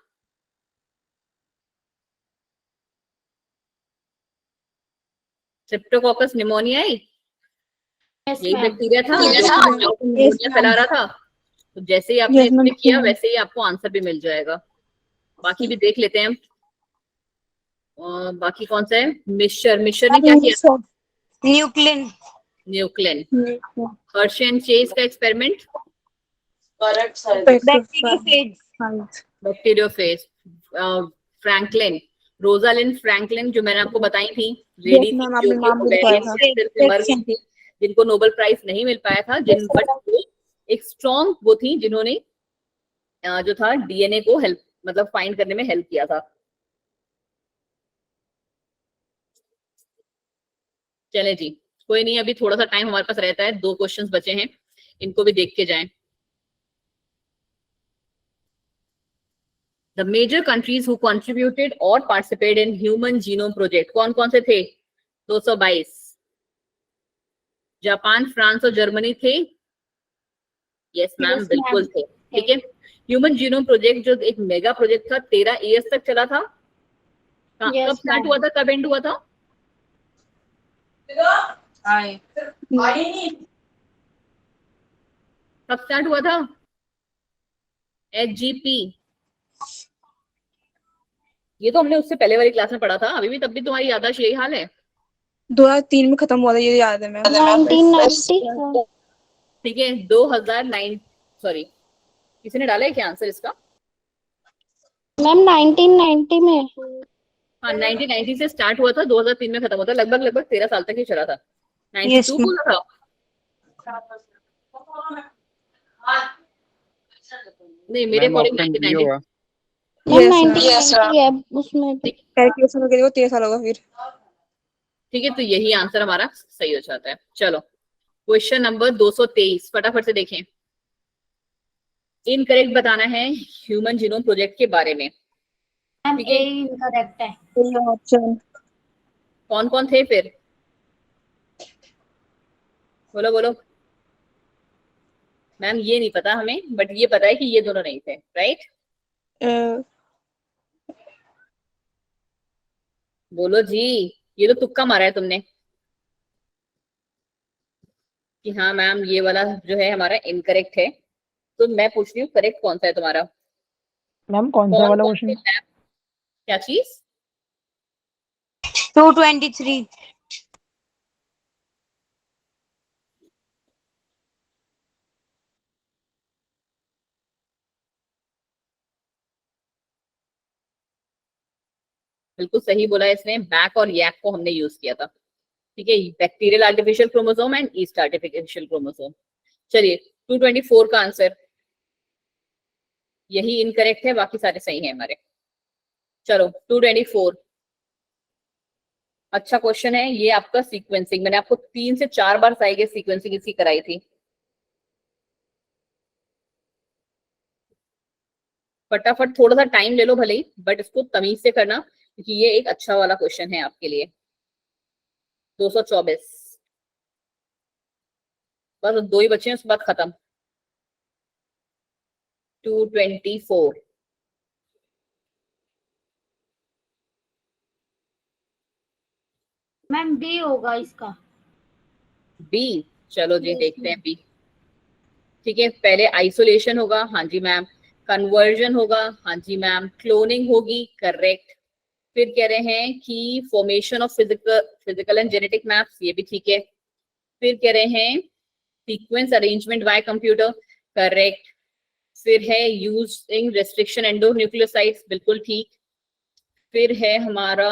स्ट्रेप्टोकोकस निमोनियाई, यही बैक्टीरिया था जो निमोनिया फैला रहा था। तो जैसे ही आपने Yes, इसमें ma'am. किया वैसे ही आपको आंसर भी मिल जाएगा। बाकी भी देख लेते हैं हम। बाकी कौन सा है? मिश्र ने क्या किया? Nuclein. Nuclein. Hershey and Chase का experiment. Bacteriophage. Bacteriophage. Franklin, Rosalind Franklin, जो मैंने आपको बताई थी, लेडी थी मैम, जो आपने कि नाम भी ओवेरियन बताया था। कैंसर से मर गई थी, जिनको नोबेल प्राइज नहीं मिल पाया था, बट वो एक स्ट्रॉन्ग वो थी जिन्होंने जो था डीएनए को हेल्प, मतलब फाइंड करने में हेल्प किया था। चले जी, कोई नहीं, अभी थोड़ा सा टाइम हमारे पास रहता है, 2 क्वेश्चंस बचे हैं, इनको भी देख के जाएं। The major countries who contributed और participate in human genome project, कौन कौन से थे? 222। जापान, फ्रांस और जर्मनी थे। यस मैम, बिल्कुल थे। ठीक है, ह्यूमन जीनोम प्रोजेक्ट जो एक मेगा प्रोजेक्ट था, 13 ईयर्स तक चला था। कब स्टार्ट हुआ था, कब एंड हुआ था? कब स्टार्ट हुआ था? HGP, ये तो हमने उससे पहले वाली क्लास में पढ़ा था, अभी भी तब भी तुम्हारी याददाश्त यही हाल है। 2003 में खत्म हुआ था, ये याद है मैम। 1990। ठीक है, 2009, सॉरी, किसी ने डाला है क्या आंसर इसका? मैम 1990 में। हाँ, 1990 से स्टार्ट हुआ था, 2003 में खत्म हुआ था, लगभग 13 साल तक ही चला था। 92 बोला था। नहीं, मेरे मैम अकॉर्डिंग ऑप्शन डी 1990। होगा। है उसमें भी। कैलकुलेशन करके वो 13 साल होगा फिर। ठीक है, तो यही आंसर हमारा सही हो जाता है। चलो क्वेश्चन नंबर 223 फटाफट से देखें। इनकरेक्ट बताना है ह्यूमन जीनोम प्रोजेक्ट के बारे में। ठीक है, इनकरेक्ट है। ऑप्शन कौन कौन थे फिर? बोलो बोलो। मैम ये नहीं पता हमें, बट ये पता है कि ये दोनों नहीं थे, राइट? बोलो जी, ये तो तुक्का मारा है तुमने कि हाँ मैम ये वाला जो है हमारा इनकरेक्ट है। तो मैं पूछ रही हूँ, करेक्ट कौन सा है तुम्हारा? मैम कौन सा वाला क्वेश्चन? क्या चीज? 223। बिल्कुल सही बोला इसने, बैक और यैक को हमने यूज किया था। ठीक है, bacterial artificial chromosome and yeast artificial chromosome. चलिए 224 का आंसर यही इनकरेक्ट है, बाकी सारे सही हैं हमारे। चलो 224, अच्छा क्वेश्चन है ये आपका सीक्वेंसिंग। मैंने आपको 3 से 4 बार साइगेस सीक्वेंसिंग इसकी कराई थी। फटाफट थोड़ा सा टाइम ले लो भले ही, बट इसको तमीज से करना क्योंकि ये एक अच्छा वाला क्वेश्चन है आपके लिए। 224 बस 2 ही बचे हैं, उसके बाद खत्म। 224 मैम डी होगा इसका। बी, चलो जी देखते हैं बी। ठीक है, पहले आइसोलेशन होगा, हाँ जी मैम। कन्वर्जन होगा, हाँ जी मैम। क्लोनिंग होगी, करेक्ट। फिर कह रहे हैं कि formation of physical and genetic maps, ये भी ठीक है। फिर कह रहे हैं sequence arrangement bye computer, correct. फिर है यूजिंग रेस्ट्रिक्शन एंडोन्यूक्लियोसाइड्स, बिल्कुल ठीक। फिर है हमारा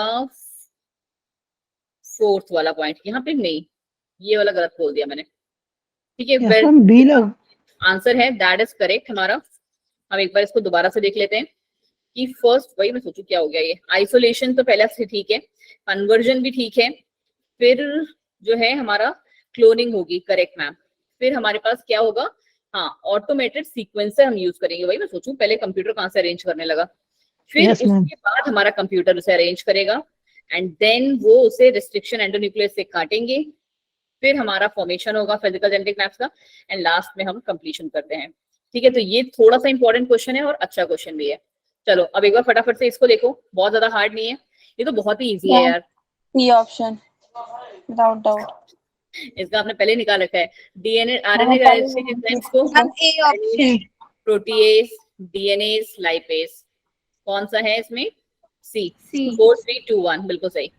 4th वाला पॉइंट, यहाँ पे नहीं, ये वाला गलत बोल दिया मैंने। ठीक है, यस मैम बी लग आंसर है, दैट इज करेक्ट हमारा। हम एक बार इसको दोबारा से देख लेते हैं कि फर्स्ट, वही मैं सोचू क्या हो गया ये। आइसोलेशन तो पहले से ठीक है, कन्वर्जन भी ठीक है। फिर जो है हमारा क्लोनिंग होगी, करेक्ट मैम। फिर हमारे पास क्या होगा, हाँ ऑटोमेटेड सीक्वेंसर हम यूज करेंगे। वही मैं सोचूं पहले कंप्यूटर कहाँ से अरेंज करने लगा। फिर Yes, ma'am. उसके बाद हमारा कंप्यूटर उसे अरेंज करेगा एंड देन वो उसे रिस्ट्रिक्शन एंडोन्यूक्लियस से काटेंगे। फिर हमारा फॉर्मेशन होगा फिजिकल जेनेटिक मैप्स का एंड लास्ट में हम कंप्लीशन करते हैं। ठीक है, तो ये थोड़ा सा इंपॉर्टेंट क्वेश्चन है और अच्छा क्वेश्चन भी है। चलो अब एक बार फटाफट से इसको देखो, बहुत ज्यादा हार्ड नहीं है, ये तो बहुत ही इजी है यार। C option without doubt. इसका आपने पहले निकाल रखा है। डीएनए आरएनए एंजाइम्स को ma'am A option. Protease, DNase, lipase. कौन सा है इसमें, सी। सी। 4 3 2 1 बिल्कुल सही।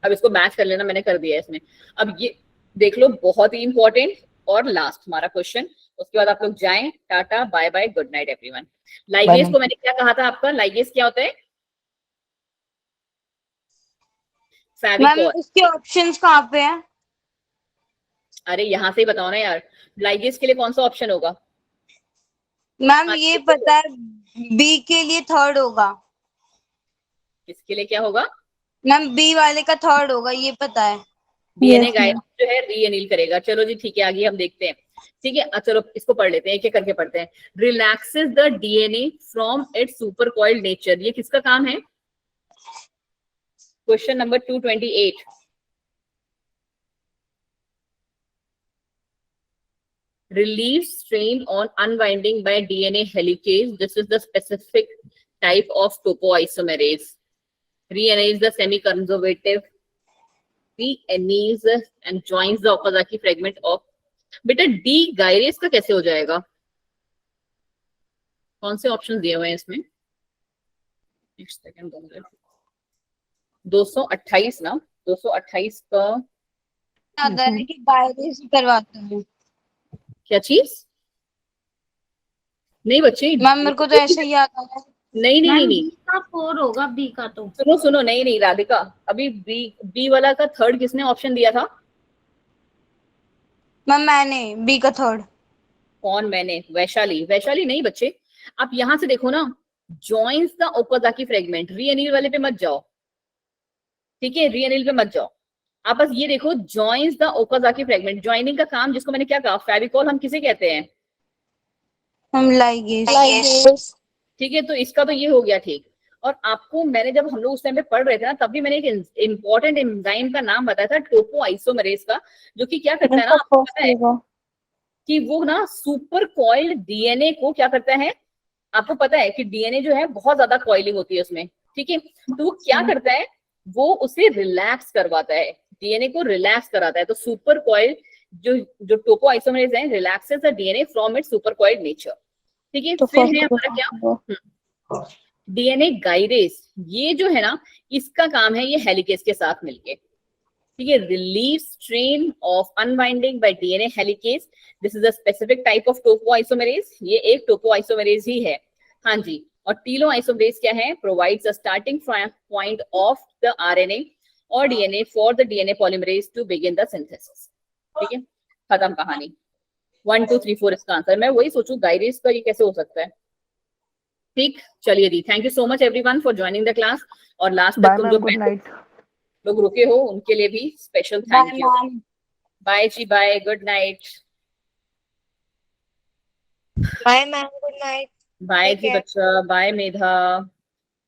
अब इसको मैच कर लेना, मैंने कर दिया है इसमें। अब ये देख लो, बहुत ही इंपॉर्टेंट और लास्ट हमारा क्वेश्चन। उसके बाद आप लोग जाएं, tata bye bye, good night everyone. Ligase को मैंने क्या कहा था आपका, लाइगेज क्या होता है, मैम फेविकोल। उसके ऑप्शंस कहाँ पे हैं? अरे यहाँ से ही बताओ ना यार, लाइगेज के लिए कौन सा ऑप्शन होगा। मैम हाँ, ये पता है, बी के लिए थर्ड होगा। इसके लिए क्या होगा, मैम बी वाले का थर्ड होगा, ये पता है। DNA Yes, guide ma'am. जो है रीएनील करेगा। चलो जी ठीक है, आगे हम देखते हैं। ठीक है, चलो इसको पढ़ लेते हैं, एक एक करके पढ़ते हैं। Relaxes the DNA from its super coiled nature, ये किसका काम है, question number 228। Relieves strain on unwinding by DNA helicase. This is the specific type of topoisomerase. Reanalyze the semi-conservative. Reanalyze and joins the Okazaki fragment of. बेटा D गायरेस का कैसे हो जाएगा, कौन से ऑप्शन दिए हुए हैं इसमें, एक सेकंड 228 ना, 228 का याद है कि बायोलॉजी से करवाते हैं। क्या चीज, नहीं बच्चे मैम मेरे को तो ऐसे ही याद आया। नहीं नहीं नहीं मैम नहीं, बी का 4 होगा, बी का तो। सुनो सुनो, नहीं नहीं राधिका, अभी बी वाला का थर्ड किसने ऑप्शन दिया था, मैम मैंने बी का थर्ड। कौन, मैंने, वैशाली। वैशाली नहीं बच्चे, आप यहां से देखो ना, जॉइंस द ओकाजाकी फ्रेगमेंट, रीअनिल वाले पे मत जाओ। ठीक है, रीअनिल पे मत जाओ, आप बस ये देखो joins the Okazaki fragment. Joining का काम, जिसको मैंने क्या कहा, फेविकोल हम किसे कहते हैं, हम लाइगेज। ठीक है, तो इसका तो ये हो गया ठीक। और आपको मैंने जब हम लोग उस टाइम पे पढ़ रहे थे ना, तब भी मैंने एक इंपॉर्टेंट एंजाइम का नाम बताया था, टोपोआइसोमरेज का, जो कि क्या करता है ना, आपको पता है कि वो ना सुपर कॉइल्ड डीएनए को क्या करता है, आपको पता है कि डीएनए जो है बहुत ज्यादा कॉइलिंग होती है उसमें। ठीक है, तो वो क्या करता है, वो उसे रिलैक्स करवाता है, डीएनए को रिलैक्स कराता है। तो सुपर कॉइल्ड जो टोपोआइसोमरेज है, relaxes the DNA from its super coiled nature. ठीक है, फिर है हमारा क्या, डीएनए गाइरेस, ये जो है ना, इसका काम है ये हेलिकेज के साथ मिलके। ठीक है, relieve strain of unwinding bye DNA helicase. This is a specific type of topoisomerase, ये एक टोपोआइसोमरेज ही है। हाँ जी, और टीलोआइसोमरेज क्या है, provides a starting point of the RNA और DNA for the DNA polymerase to begin the synthesis. ठीक है, खत्म कहानी। 1 2 3 4 इसका आंसर। मैं वही सोचूं गाइरेस का ये कैसे हो सकता है। ठीक, चलिए दी, thank you so much everyone for joining the class. और लास्ट तक बाय तुम मैम, जो गुड नाइट। लोग रुके हो उनके लिए भी special bye thank you. Ma'am. Bye जी, bye, good night. Bye ma'am, good night. Bye Take जी care. बच्चा, बाय मेधा।